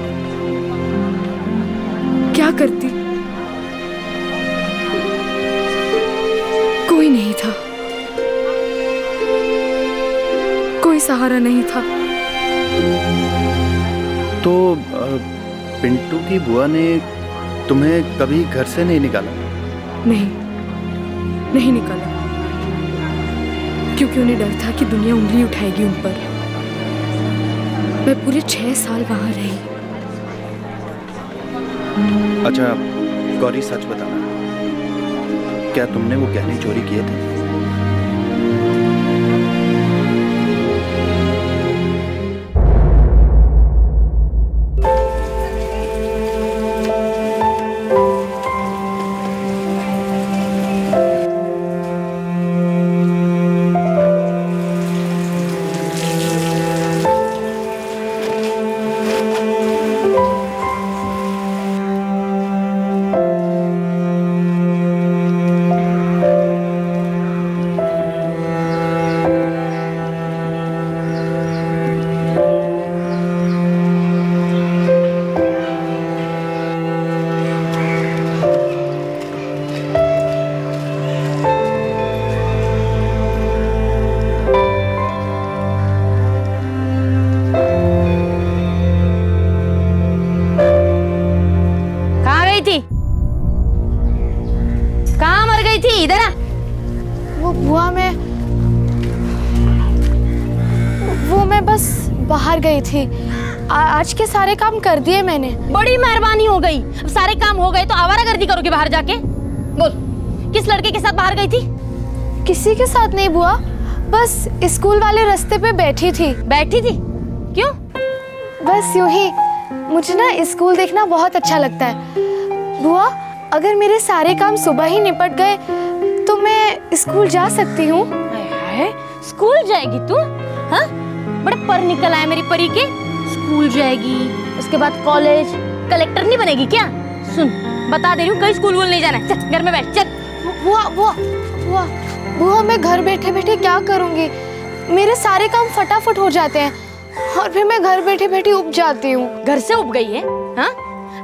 क्या करती? कोई नहीं था, कोई सहारा नहीं था। तो पिंटू की बुआ ने तुम्हें कभी घर से नहीं निकाला? नहीं, नहीं निकाला, क्योंकि उन्हें डर था कि दुनिया उंगली उठाएगी उन पर। मैं पूरे 6 साल वहां रही। अच्छा गौरी, सच बताना, क्या तुमने वो गहने चोरी किए थे? गई थी। आज के सारे काम कर दिए मैंने। बड़ी मेहरबानी हो गई। अब सारे काम हो गए तो आवारागर्दी करोगे बाहर जाके? बोल, किस लड़के के साथ बाहर गई थी? किसी के साथ नहीं बुआ, बस स्कूल वाले रास्ते पे बैठी थी। बैठी थी? क्यों? बस यूं ही। मुझे ना स्कूल देखना बहुत अच्छा लगता है। बुआ, अगर मेरे सारे काम सुबह ही निपट गए तो मैं स्कूल जा सकती हूँ। स्कूल जाएगी तू? हाँ? बड़े पर निकल आए मेरी परी के। स्कूल जाएगी, उसके बाद कॉलेज, कलेक्टर नहीं बनेगी क्या? सुन, बता दे रही हूँ, कहीं स्कूल वूल नहीं जाना है। चल घर में बैठ, चल। बुआ बुआ बुआ बुआ, मैं घर बैठे बैठे क्या करूँगी? मेरे सारे काम फटाफट हो जाते हैं और फिर मैं घर बैठे बैठे उब जाती हूँ। घर से उब गई है? हाँ?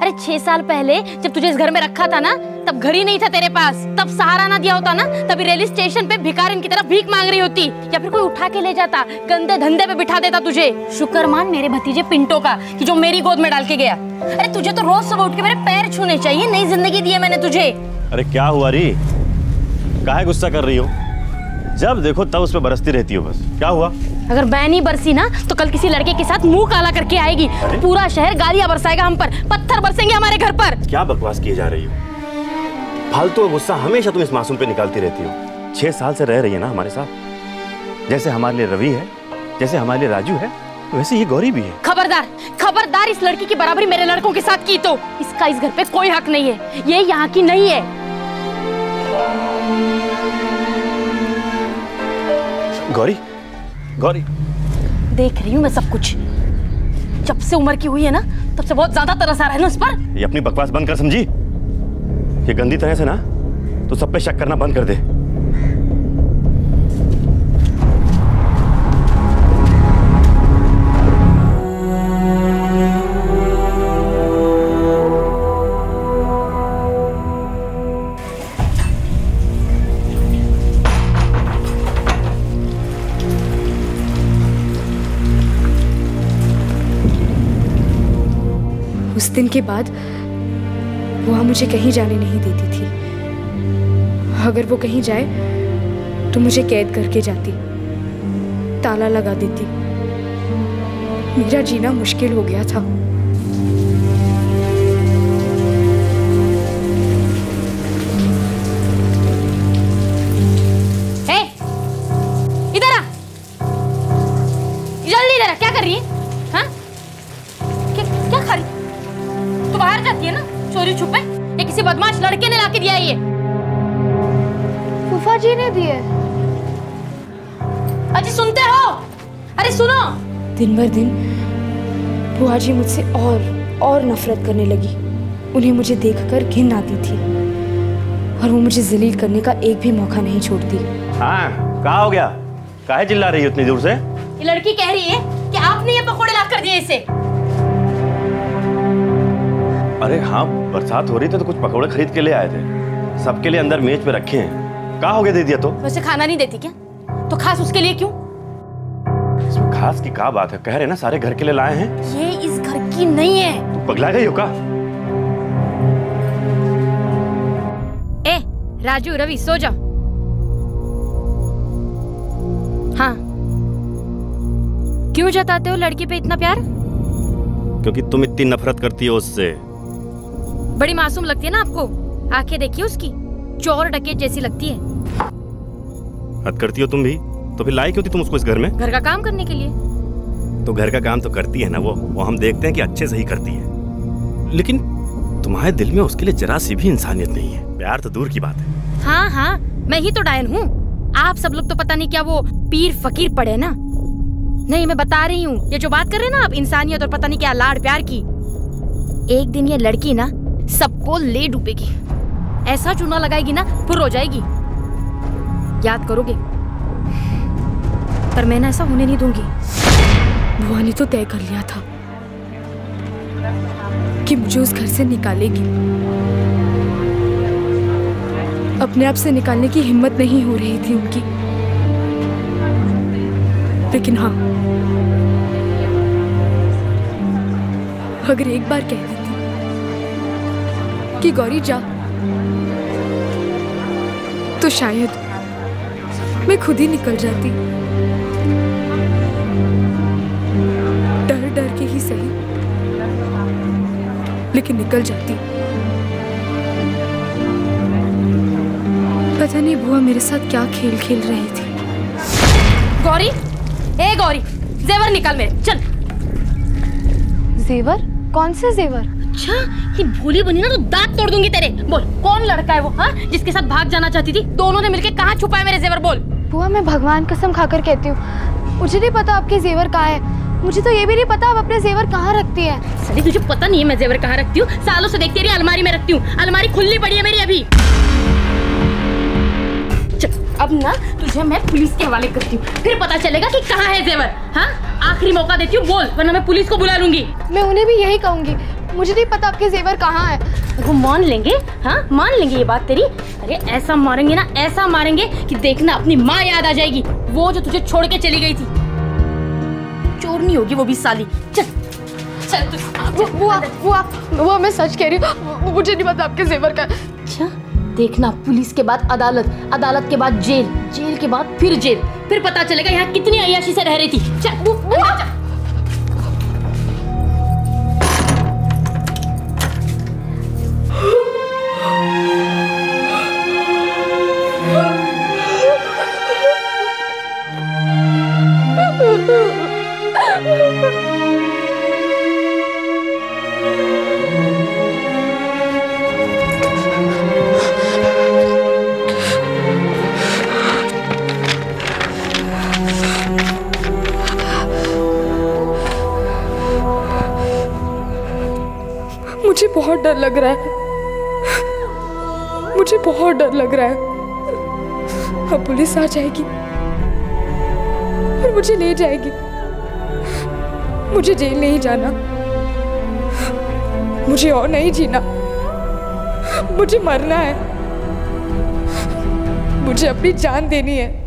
अरे 6 साल पहले जब तुझे इस घर में रखा था ना, तब घर ही नहीं था तेरे पास। तब सहारा ना दिया होता ना, तभी रेलवे स्टेशन पे भिखारिन की तरह भीख मांग रही होती, या फिर कोई उठा के ले जाता, गंदे धंधे पे बिठा देता तुझे। शुक्र मान मेरे भतीजे पिंटो का कि जो मेरी गोद में डाल के गया। अरे तुझे तो रोज सुबह उठ के मेरे पैर छूने चाहिए। नई जिंदगी दी है मैंने तुझे। अरे क्या हुआ री? काहे गुस्सा कर रही हो? जब देखो तब उस पे बरसती रहती हो। बस क्या हुआ? अगर मैं नहीं बरसी ना तो कल किसी लड़के के साथ मुंह काला करके आएगी। पूरा शहर गालियां बरसाएगा हम पर, पत्थर बरसेंगे हमारे घर पर। क्या बकवास किए जा रही हो? फालतू गुस्सा हमेशा तुम इस मासूम पे निकालती रहती हो। 6 साल से रह रही है ना हमारे साथ। जैसे हमारे लिए रवि है, जैसे हमारे लिए राजू है, वैसे ये गौरी भी है। खबरदार, खबरदार, इस लड़की की बराबरी मेरे लड़कों के साथ की तो इसका इस घर पे कोई हक नहीं है। ये यहाँ की नहीं है। गौरी, गौरी, देख रही हूँ मैं सब कुछ। जब से उम्र की हुई है ना, तब से बहुत ज्यादा तरस आ रहा है ना उस पर। ये अपनी बकवास बंद कर, समझी? ये गंदी तरह से ना तो सब पे शक करना बंद कर दे। उस दिन के बाद बुआ मुझे कहीं जाने नहीं देती थी। अगर वो कहीं जाए तो मुझे कैद करके जाती, ताला लगा देती। मेरा जीना मुश्किल हो गया था। इधर आ, जल्दी इधर आ। क्या कर रही है? हाँ? क्या खा रही? तू बाहर जाती है ना चोरी छुपे? ये किसी बदमाश लड़के ने लाके दिया है ये। फूफा जी ने दिए। अजी सुनते हो? अरे सुनो। दिन भर दिन बुआ जी मुझसे और नफरत करने लगी। उन्हें मुझे देखकर घिन आती थी और वो मुझे जलील करने का एक भी मौका नहीं छोड़ती। हाँ, कहाँ हो गया? काहे चिल्ला रही है उतनी दूर से? ये लड़की कह रही है कि आपने ये पकोड़े ला कर दिए इसे। अरे हाँ, बरसात हो रही थी तो कुछ पकौड़े खरीद के ले आए थे। सबके लिए अंदर मेज पे रखे हैं। कहाँ हो गया दे दिया तो? वैसे खाना नहीं देती क्या? तो खास उसके लिए क्यों? इसमें खास की क्या बात है? कह रहे ना सारे घर के लिए लाए हैं। ये इस घर की नहीं है। तू पगला गई हो का? ए राजू, रवि सो जाओ। हाँ, क्यों जताते हो लड़की पे इतना प्यार? क्योंकि तुम इतनी नफरत करती हो उससे। बड़ी मासूम लगती है ना आपको। आंखें देखिए उसकी, चोर डकैत जैसी लगती है। हद करती हो तुम भी। तो फिर लाई क्यों थी तुम उसको इस घर में? घर का काम करने के लिए। तो घर का काम तो करती है ना वो हम देखते हैं कि अच्छे से ही करती है। लेकिन तुम्हारे दिल में उसके लिए जरा सी भी इंसानियत नहीं है। प्यार तो दूर की बात है। हाँ हाँ, मैं ही तो डायन हूँ। आप सब लोग तो पता नहीं क्या वो पीर फकीर पड़े ना। नहीं, मैं बता रही हूँ, ये जो बात कर रहे हैं ना आप इंसानियत और पता नहीं क्या लाड़ प्यार की, एक दिन ये लड़की ना सबको ले डूबेगी। ऐसा चूना लगाएगी ना फुर हो जाएगी। याद करोगे? पर मैं ना ऐसा होने नहीं दूंगी। बुआ ने तो तय कर लिया था कि मुझे उस घर से निकालेगी। अपने आप से निकालने की हिम्मत नहीं हो रही थी उनकी। लेकिन हाँ, अगर एक बार कह देती कि गौरी जा, तो शायद मैं खुद ही निकल जाती। डर डर के ही सही, लेकिन निकल जाती। पता नहीं बुआ मेरे साथ क्या खेल खेल रही थी। गौरी, ए गौरी, जेवर निकाल मेरे, चल। जेवर? कौन से जेवर? अच्छा, ये भूली बनी ना तो दांत तोड़ दूंगी तेरे। बोल, कौन लड़का है वो, हाँ, जिसके साथ भाग जाना चाहती थी? दोनों ने मिलके कहाँ छुपाए मेरे जेवर? बोल। बुआ, मैं भगवान कसम खाकर कहती हूँ, मुझे नहीं पता आपके जेवर कहाँ है। मुझे तो ये भी नहीं पता आप अपने जेवर कहाँ रखती है। सही, तुझे पता नहीं है मैं जेवर कहाँ रखती हूँ? सालों से देखती रही, अलमारी में रखती हूँ। अलमारी खुली पड़ी है मेरी अभी। अब ना तुझे मैं पुलिस के हवाले करती हूँ, फिर पता चलेगा कि कहाँ है जेवर। हाँ, आखिरी मौका देती हूँ, बोल, वरना मैं पुलिस को बुला लूंगी। मैं उन्हें भी यही कहूंगी, मुझे नहीं पता आपके जेवर कहाँ है। वो मान लेंगे, हाँ मान लेंगे ये बात तेरी। अरे ऐसा मारेंगे ना, ऐसा मारेंगे कि देखना अपनी माँ याद आ जाएगी, वो जो तुझे छोड़ के चली गई थी। चोरनी होगी वो भी साली। चल चल। वो मैं सच कह रही हूँ, मुझे नहीं पता आपके जेवर का। अच्छा, देखना, पुलिस के बाद अदालत, अदालत के बाद जेल, जेल के बाद फिर जेल, फिर पता चलेगा यहाँ कितनी अय्याशी से रह रही थी। चल, चल। मुझे बहुत डर लग रहा है, मुझे बहुत डर लग रहा है। अब पुलिस आ जाएगी और मुझे ले जाएगी। मुझे जेल नहीं जाना, मुझे और नहीं जीना, मुझे मरना है, मुझे अपनी जान देनी है।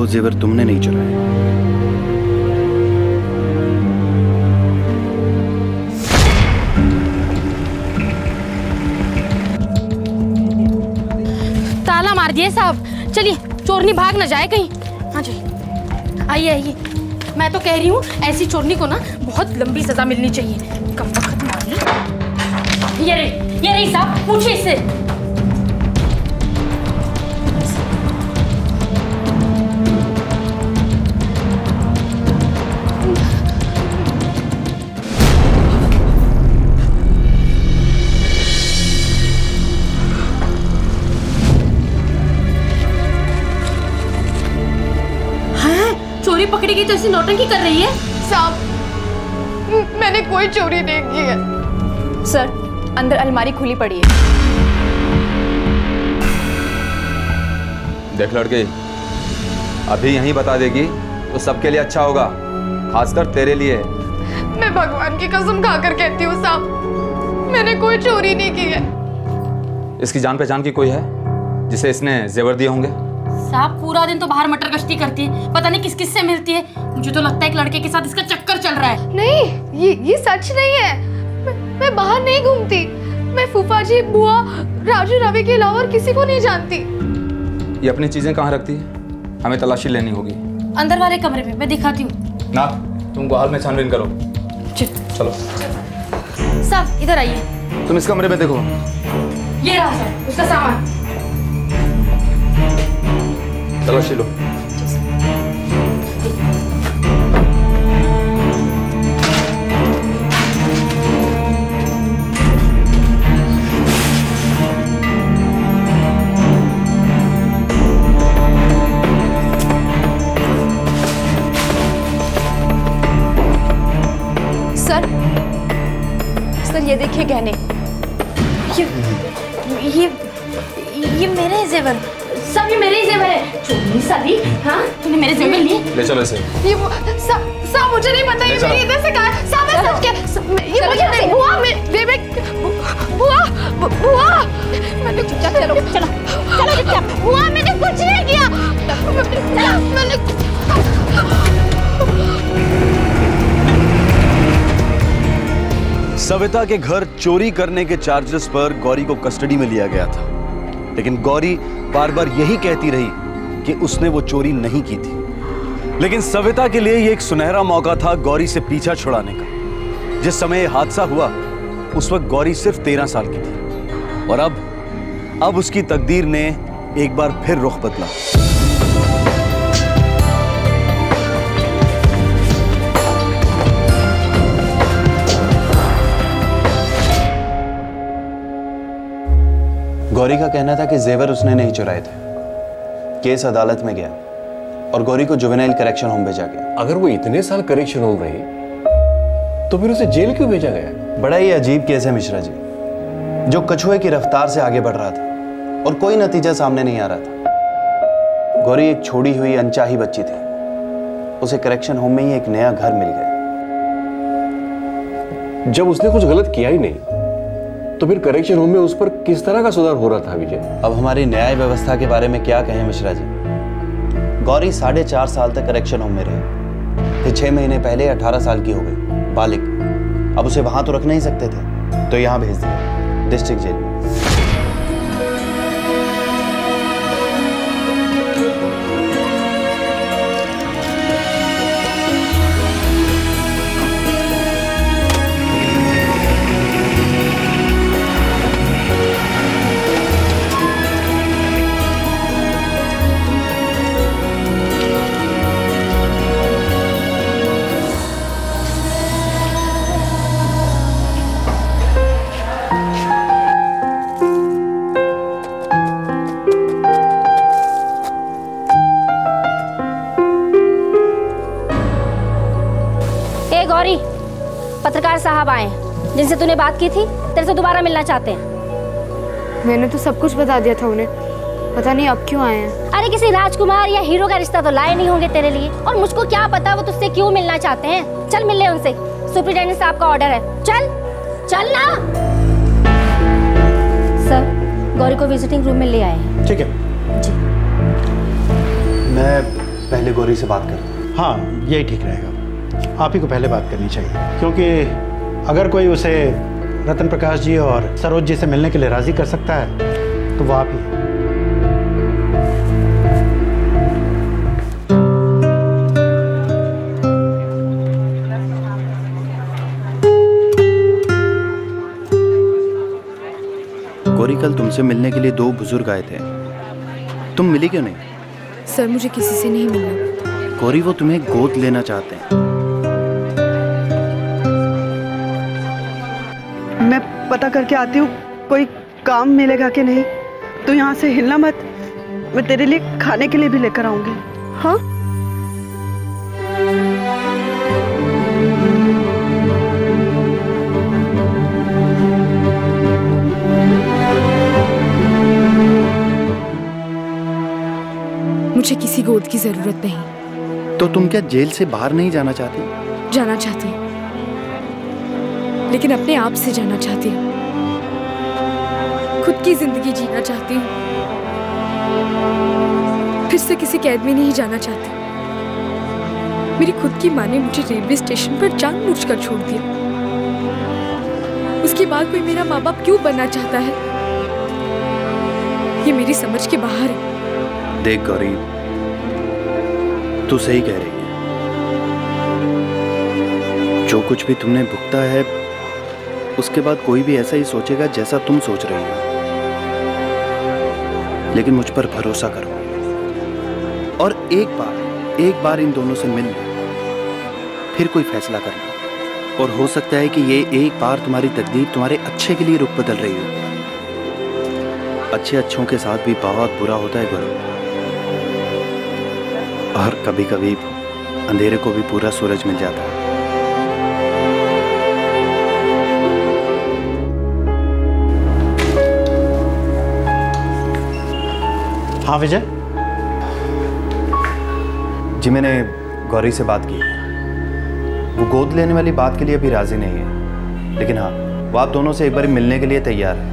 जेवर तुमने नहीं चुराए। ताला मार दिए साहब। चलिए, चोरनी भाग न जाए कहीं। हाँ जी, आइए आइए। मैं तो कह रही हूँ ऐसी चोरनी को ना बहुत लंबी सजा मिलनी चाहिए। कब वक्त मारी। ये रही साहब, पूछिए इससे। चोरी पकड़ी गई तो ऐसी नौटंकी कर रही है। साहब, मैंने कोई चोरी नहीं की है। सर, अंदर अलमारी खुली पड़ी है। देख लड़के, अभी यहीं बता देगी तो सबके लिए अच्छा होगा, खासकर तेरे लिए। मैं भगवान की कसम खाकर कहती हूँ साहब, मैंने कोई चोरी नहीं की है। इसकी जान पहचान की कोई है जिसे इसने जेवर दिए होंगे? साहब, पूरा दिन तो बाहर मटर गश्ती करती है, पता नहीं किस किस से मिलती है। मुझे तो लगता है एक लड़के के साथ इसका चक्कर चल रहा है। नहीं, ये सच नहीं है। मैं बाहर नहीं घूमती। मैं फूफा जी, बुआ, राजू, रवि के अलावा और किसी को नहीं जानती। ये अपनी चीजें कहाँ रखती है? हमें तलाशी लेनी होगी। अंदर वाले कमरे में, मैं दिखाती हूँ। ना, तुम हाल में छानबीन करो। चलो साहब, इधर आइए। तुम इस कमरे में देखो। ये रहा साहब उसका सामान। तलाशी लो। सर, ये देखिए गहने। ये मेरे जेवर, सब ये मेरे जेवर है। चोरी साली, हाँ तूने मेरे जेवर लिए? ले चलो इसे। ये साहब, मुझे नहीं पता, ये मेरी इधर से कहा। साहब, मैं सच कह, ये मुझे नहीं। बुआ, मैंने चुपचाप चलो चुपचाप। बुआ, मैंने कुछ नहीं किया। मैंने सविता के घर चोरी करने के चार्जेस पर गौरी को कस्टडी में लिया गया था, लेकिन गौरी बार बार यही कहती रही कि उसने वो चोरी नहीं की थी। लेकिन सविता के लिए ये एक सुनहरा मौका था गौरी से पीछा छुड़ाने का। जिस समय हादसा हुआ उस वक्त गौरी सिर्फ 13 साल की थी और अब उसकी तकदीर ने एक बार फिर रुख बदला। गौरी का कहना था कि जेवर उसने नहीं चुराए थे। केस अदालत में गया और गौरी को जुवेनाइल करेक्शन होम भेजा गया। अगर वो इतने साल करेक्शन होम रही तो फिर उसे जेल क्यों भेजा गया? बड़ा ही अजीब केस है मिश्रा जी, जो कछुए की रफ्तार से आगे बढ़ रहा था और कोई नतीजा सामने नहीं आ रहा था। गौरी एक छोड़ी हुई अनचाही बच्ची थी, उसे करेक्शन होम में ही एक नया घर मिल गया। जब उसने कुछ गलत किया ही नहीं तो फिर करेक्शन होम में उस पर किस तरह का सुधार हो रहा था विजय? अब हमारी न्याय व्यवस्था के बारे में क्या कहें मिश्रा जी। गौरी 4.5 साल तक करेक्शन होम में रही, फिर 6 महीने पहले 18 साल की हो गई, बालिग। अब उसे वहां तो रख नहीं सकते थे तो यहां भेज दिया, डिस्ट्रिक्ट जेल। पत्रकार साहब आए हैं, जिनसे तूने बात की थी, तेरे से दोबारा मिलना चाहते हैं। मैंने तो सब कुछ बता दिया था उन्हें, पता नहीं अब क्यों आए हैं। अरे किसी राजकुमार या हीरो का रिश्ता तो लाए नहीं होंगे तेरे लिए, और मुझको क्या पता वो तुझसे क्यों मिलना चाहते हैं। चल मिल ले उनसे, सुपरिटेंडेंट साहब का ऑर्डर है। चल चल ना। सर, गौरी को विजिटिंग रूम में ले आए हैं। ठीक है जी। मैं पहले गौरी से बात कर। हाँ, यही ठीक रहेगा। आप ही को पहले बात करनी चाहिए, क्योंकि अगर कोई उसे रतन प्रकाश जी और सरोज जी से मिलने के लिए राजी कर सकता है तो वो आप ही। गौरी, कल तुमसे मिलने के लिए 2 बुजुर्ग आए थे, तुम मिली क्यों नहीं? सर, मुझे किसी से नहीं मिलना। गौरी, वो तुम्हें गोद लेना चाहते हैं। मैं पता करके आती हूँ कोई काम मिलेगा कि नहीं। तो यहाँ से हिलना मत, मैं तेरे लिए खाने के लिए भी लेकर आऊंगी। हाँ, मुझे किसी गोद की जरूरत नहीं। तो तुम क्या जेल से बाहर नहीं जाना चाहती? जाना चाहती हूँ, लेकिन अपने आप से जाना चाहती हूँ। खुद की जिंदगी जीना चाहती हूँ। फिर से किसी कैद में नहीं जाना चाहती। मेरी खुद की माँ ने मुझे रेलवे स्टेशन पर जानबूझकर छोड़ दिया। उसके बाद कोई मेरा माँ बाप क्यों बनना चाहता है, ये मेरी समझ के बाहर है। देख गौरी, तू सही कह रही है। जो कुछ भी तुमने भुगता है, उसके बाद कोई भी ऐसा ही सोचेगा जैसा तुम सोच रही हो। लेकिन मुझ पर भरोसा करो और एक बार इन दोनों से मिल लो, फिर कोई फैसला करना। और हो सकता है कि ये एक बार तुम्हारी तकदीर तुम्हारे अच्छे के लिए रुख बदल रही हो। अच्छे अच्छों के साथ भी बहुत बुरा होता है गौरी, और कभी कभी अंधेरे को भी पूरा सूरज मिल जाता है। हाँ विजय जी, मैंने गौरी से बात की। वो गोद लेने वाली बात के लिए अभी राजी नहीं है, लेकिन हाँ, वो आप दोनों से एक बार मिलने के लिए तैयार है।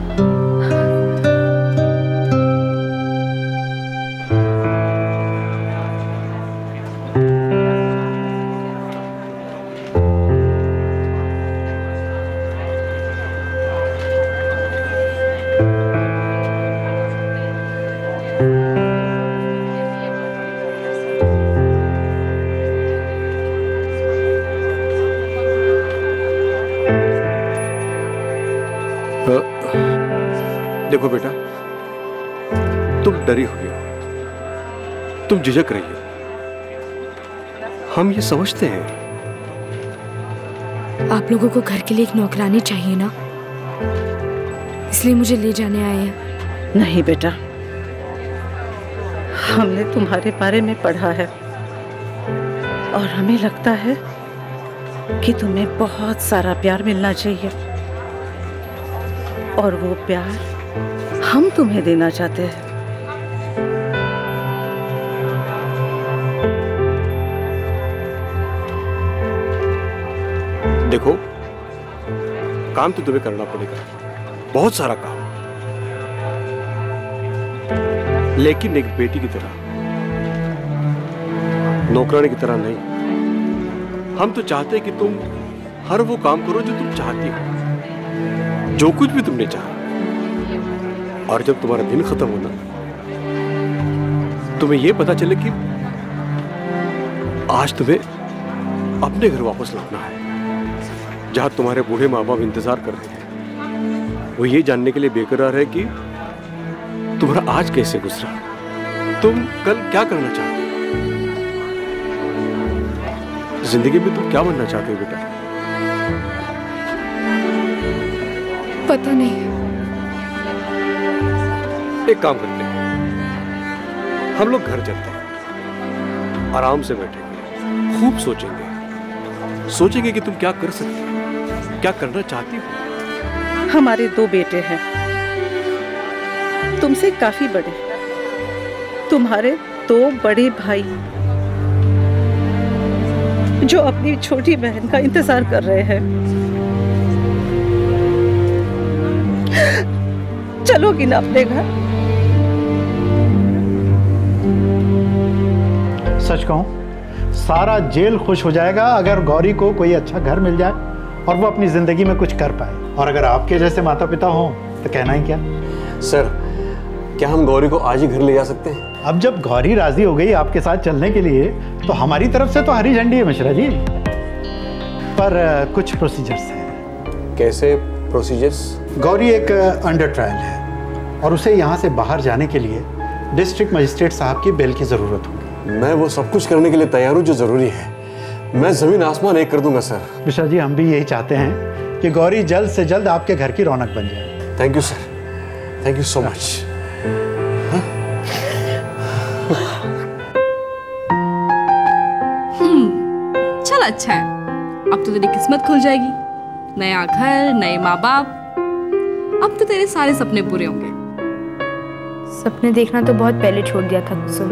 देखो बेटा, तुम डरी हुई हो, तुम झिझक रही हो, हम ये समझते हैं। आप लोगों को घर के लिए एक नौकरानी चाहिए ना, इसलिए मुझे ले जाने आए हैं। नहीं बेटा, हमने तुम्हारे बारे में पढ़ा है और हमें लगता है कि तुम्हें बहुत सारा प्यार मिलना चाहिए, और वो प्यार हम तुम्हें देना चाहते हैं। देखो, काम तो तुम्हें करना पड़ेगा, बहुत सारा काम, लेकिन एक बेटी की तरह, नौकरानी की तरह नहीं। हम तो चाहते हैं कि तुम हर वो काम करो जो तुम चाहती हो, जो कुछ भी तुमने चाहा। और जब तुम्हारा दिन खत्म होना, तुम्हें यह पता चले कि आज तुम्हें अपने घर वापस लौटना है, जहां तुम्हारे बूढ़े माँ बाप इंतजार कर रहे हैं। वो ये जानने के लिए बेकरार है कि तुम्हारा आज कैसे गुजरा, तुम कल क्या करना चाहते हो, जिंदगी में तुम क्या बनना चाहते हो बेटा? पता नहीं। एक काम करते हैं, हम लोग घर चलते हैं, आराम से बैठेंगे, खूब सोचेंगे कि तुम क्या कर सकती हो, क्या करना चाहती हो। हमारे 2 बेटे हैं, तुमसे काफी बड़े, तुम्हारे 2 बड़े भाई जो अपनी छोटी बहन का इंतजार कर रहे हैं। चलोगी ना अपने घर? सच कहूँ, सारा जेल खुश हो जाएगा अगर गौरी को कोई अच्छा घर मिल जाए और वो अपनी जिंदगी में कुछ कर पाए। और अगर आपके जैसे माता पिता हों तो कहना ही क्या। सर, क्या हम गौरी को आज ही घर ले जा सकते हैं? अब जब गौरी राजी हो गई आपके साथ चलने के लिए तो हमारी तरफ से तो हरी झंडी है मिश्रा जी, पर कुछ प्रोसीजर्स हैं। कैसे प्रोसीजर्स? गौरी एक अंडर ट्रायल है और उसे यहाँ से बाहर जाने के लिए डिस्ट्रिक्ट मजिस्ट्रेट साहब की बेल की जरूरत होगी। मैं वो सब कुछ करने के लिए तैयार हूँ जो जरूरी है। मैं जमीन आसमान एक कर दूंगा सर। मिश्रा जी, हम भी यही चाहते हैं कि गौरी जल्द से जल्द आपके घर की रौनक बन जाए। Thank you sir, thank you so much. चल अच्छा है, अब तो तेरी किस्मत खुल जाएगी। नया घर, नए माँ बाप, अब तो तेरे सारे सपने पूरे होंगे। सपने देखना तो बहुत पहले छोड़ दिया था कुसुम,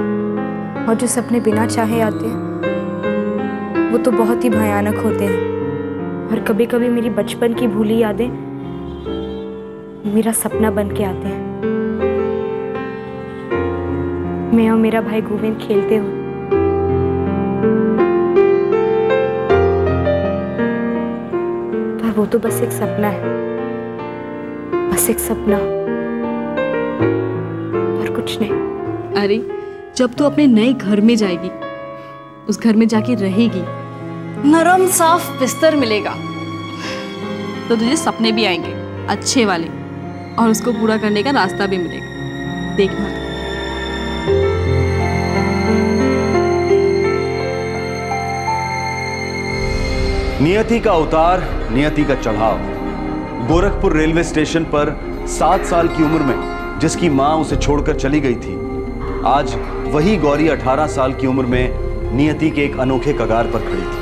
और जो सपने बिना चाहे आते हैं वो तो बहुत ही भयानक होते हैं। और कभी कभी मेरी बचपन की भूली यादें मेरा सपना बन के आते हैं। मैं और मेरा भाई गोविंद खेलते हो, पर वो तो बस एक सपना है, बस एक सपना और कुछ नहीं। अरे जब तू अपने नए घर में जाएगी, उस घर में जाके रहेगी, नरम साफ बिस्तर मिलेगा, तो तुझे सपने भी आएंगे अच्छे वाले, और उसको पूरा करने का रास्ता भी मिलेगा। देखना। नियति का उतार, नियति का चढ़ाव। गोरखपुर रेलवे स्टेशन पर 7 साल की उम्र में जिसकी मां उसे छोड़कर चली गई थी, आज वही गौरी 18 साल की उम्र में नियति के एक अनोखे कगार पर खड़ी थी।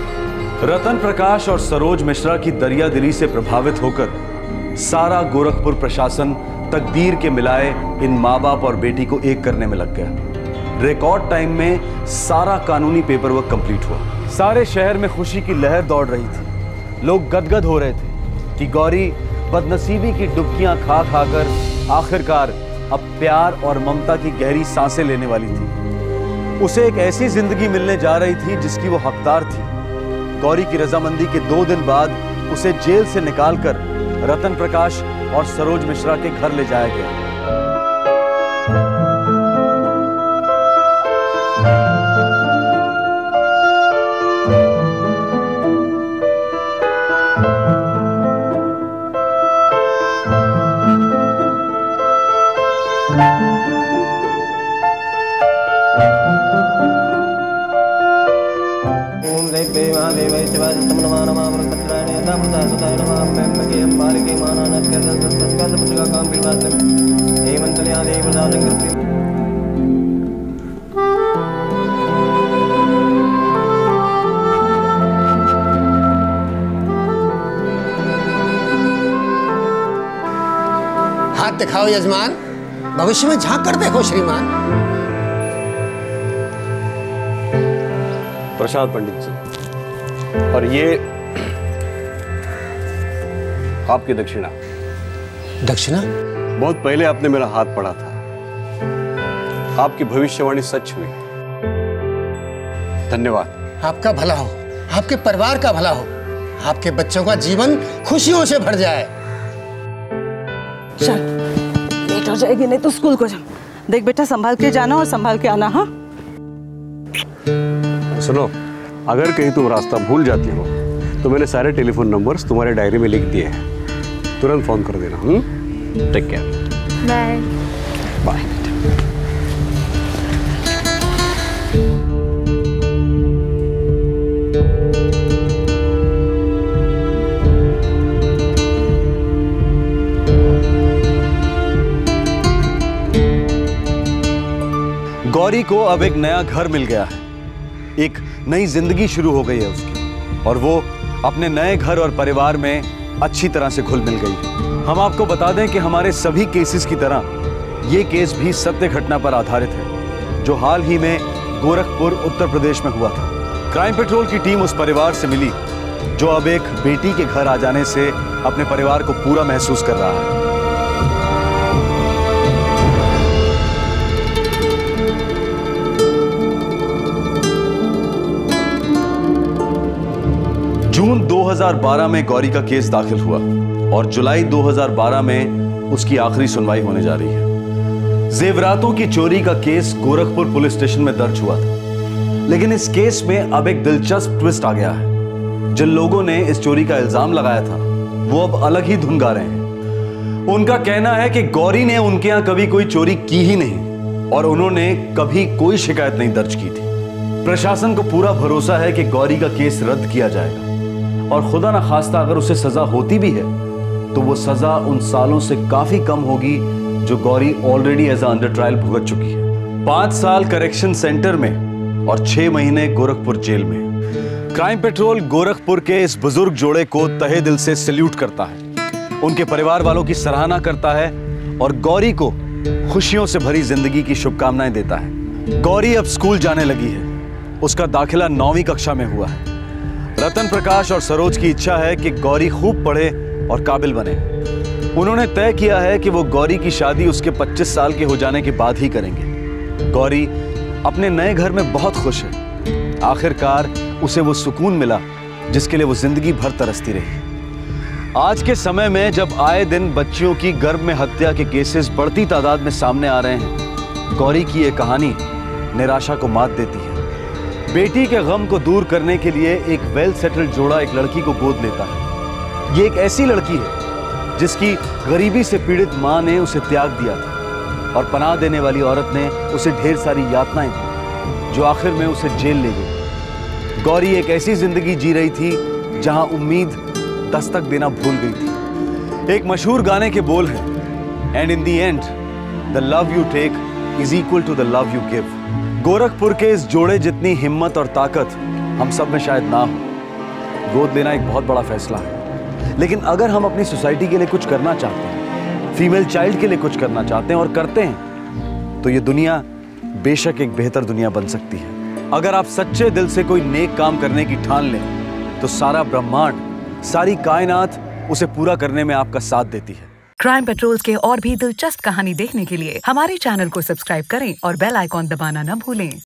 रतन प्रकाश और सरोज मिश्रा की दरियादिली से प्रभावित होकर सारा गोरखपुर प्रशासन तकदीर के मिलाए इन माँ बाप और बेटी को एक करने में लग गया। रिकॉर्ड टाइम में सारा कानूनी पेपर वर्क कंप्लीट हुआ। सारे शहर में खुशी की लहर दौड़ रही थी। लोग गदगद हो रहे थे कि गौरी बदनसीबी की डुबकियां खा खाकर आखिरकार अब प्यार और ममता की गहरी सांसें लेने वाली थी। उसे एक ऐसी जिंदगी मिलने जा रही थी जिसकी वो हकदार थी। गौरी की रजामंदी के 2 दिन बाद उसे जेल से निकालकर रतन प्रकाश और सरोज मिश्रा के घर ले जाया गया। हाथ दिखाओ यजमान, भविष्य में झांक कर देखो श्रीमान। प्रसाद पंडित जी, और ये आपकी दक्षिणा। दक्षिणा? बहुत पहले आपने मेरा हाथ पढ़ा था, आपकी भविष्यवाणी सच हुई। धन्यवाद। आपका भला हो, आपके परिवार का भला हो, आपके बच्चों का जीवन खुशियों से भर जाए। चल, लेट हो जाएगी नहीं तो स्कूल को जा। देख बेटा, संभाल के जाना और संभाल के आना। हाँ सुनो, अगर कहीं तुम रास्ता भूल जाती हो तो मैंने सारे टेलीफोन नंबर्स तुम्हारे डायरी में लिख दिए हैं, तुरंत फोन कर देना। Take care. Bye bye. Gauri को अब एक नया घर मिल गया है, एक नई जिंदगी शुरू हो गई है उसकी, और वो अपने नए घर और परिवार में अच्छी तरह से घुल मिल गई है। हम आपको बता दें कि हमारे सभी केसेस की तरह ये केस भी सत्य घटना पर आधारित है, जो हाल ही में गोरखपुर उत्तर प्रदेश में हुआ था। क्राइम पेट्रोल की टीम उस परिवार से मिली जो अब एक बेटी के घर आ जाने से अपने परिवार को पूरा महसूस कर रहा है। 2012 में गौरी का केस दाखिल हुआ और जुलाई 2012 में उसकी आखिरी सुनवाई होने जा रही है। जेवरातों की चोरी का केस गोरखपुर पुलिस स्टेशन में दर्ज हुआ था, लेकिन इस केस में अब एक दिलचस्प ट्विस्ट आ गया है। जिन लोगों ने इस चोरी का इल्जाम लगाया था वो अब अलग ही धुन गा रहे हैं। उनका कहना है कि गौरी ने उनके यहां कभी कोई चोरी की ही नहीं और उन्होंने कभी कोई शिकायत नहीं दर्ज की थी। प्रशासन को पूरा भरोसा है कि गौरी का केस रद्द किया जाएगा और खुदा न खास्ता अगर उसे सजा होती भी है तो वो सजा उन सालों से काफी कम होगी जो Gauri already as under trial भुगत चुकी है। 5 साल करेक्शन सेंटर में और 6 महीने गोरखपुर जेल में। क्राइम पेट्रोल गोरखपुर के इस बुजुर्ग जोड़े को तहे दिल से सैल्यूट करता है, उनके परिवार वालों की सराहना करता है और गौरी को खुशियों से भरी जिंदगी की शुभकामनाएं देता है। गौरी अब स्कूल जाने लगी है, उसका दाखिला 9वीं कक्षा में हुआ है। रतन प्रकाश और सरोज की इच्छा है कि गौरी खूब पढ़े और काबिल बने। उन्होंने तय किया है कि वो गौरी की शादी उसके 25 साल के हो जाने के बाद ही करेंगे। गौरी अपने नए घर में बहुत खुश है। आखिरकार उसे वो सुकून मिला जिसके लिए वो जिंदगी भर तरसती रही। आज के समय में जब आए दिन बच्चियों की गर्भ में हत्या के केसेस बढ़ती तादाद में सामने आ रहे हैं, गौरी की ये कहानी निराशा को मात देती है। बेटी के गम को दूर करने के लिए एक वेल सेटल्ड जोड़ा एक लड़की को गोद लेता है। ये एक ऐसी लड़की है जिसकी गरीबी से पीड़ित मां ने उसे त्याग दिया था और पनाह देने वाली औरत ने उसे ढेर सारी यातनाएं दी जो आखिर में उसे जेल ले गई। गौरी एक ऐसी जिंदगी जी रही थी जहां उम्मीद दस्तक देना भूल गई थी। एक मशहूर गाने के बोल हैं, and in the end the love you take is equal to the love you give. Gorakhpur के इस जोड़े जितनी हिम्मत और ताकत हम सब में शायद ना हो। गोद लेना एक बहुत बड़ा फैसला है, लेकिन अगर हम अपनी सोसाइटी के लिए कुछ करना चाहते हैं, फीमेल चाइल्ड के लिए कुछ करना चाहते हैं और करते हैं, तो ये दुनिया बेशक एक बेहतर दुनिया बन सकती है। अगर आप सच्चे दिल से कोई नेक काम करने की ठान लें तो सारा ब्रह्मांड, सारी कायनात उसे पूरा करने में आपका साथ देती है। क्राइम पेट्रोल के और भी दिलचस्प कहानी देखने के लिए हमारे चैनल को सब्सक्राइब करें और बेल आइकॉन दबाना न भूलें।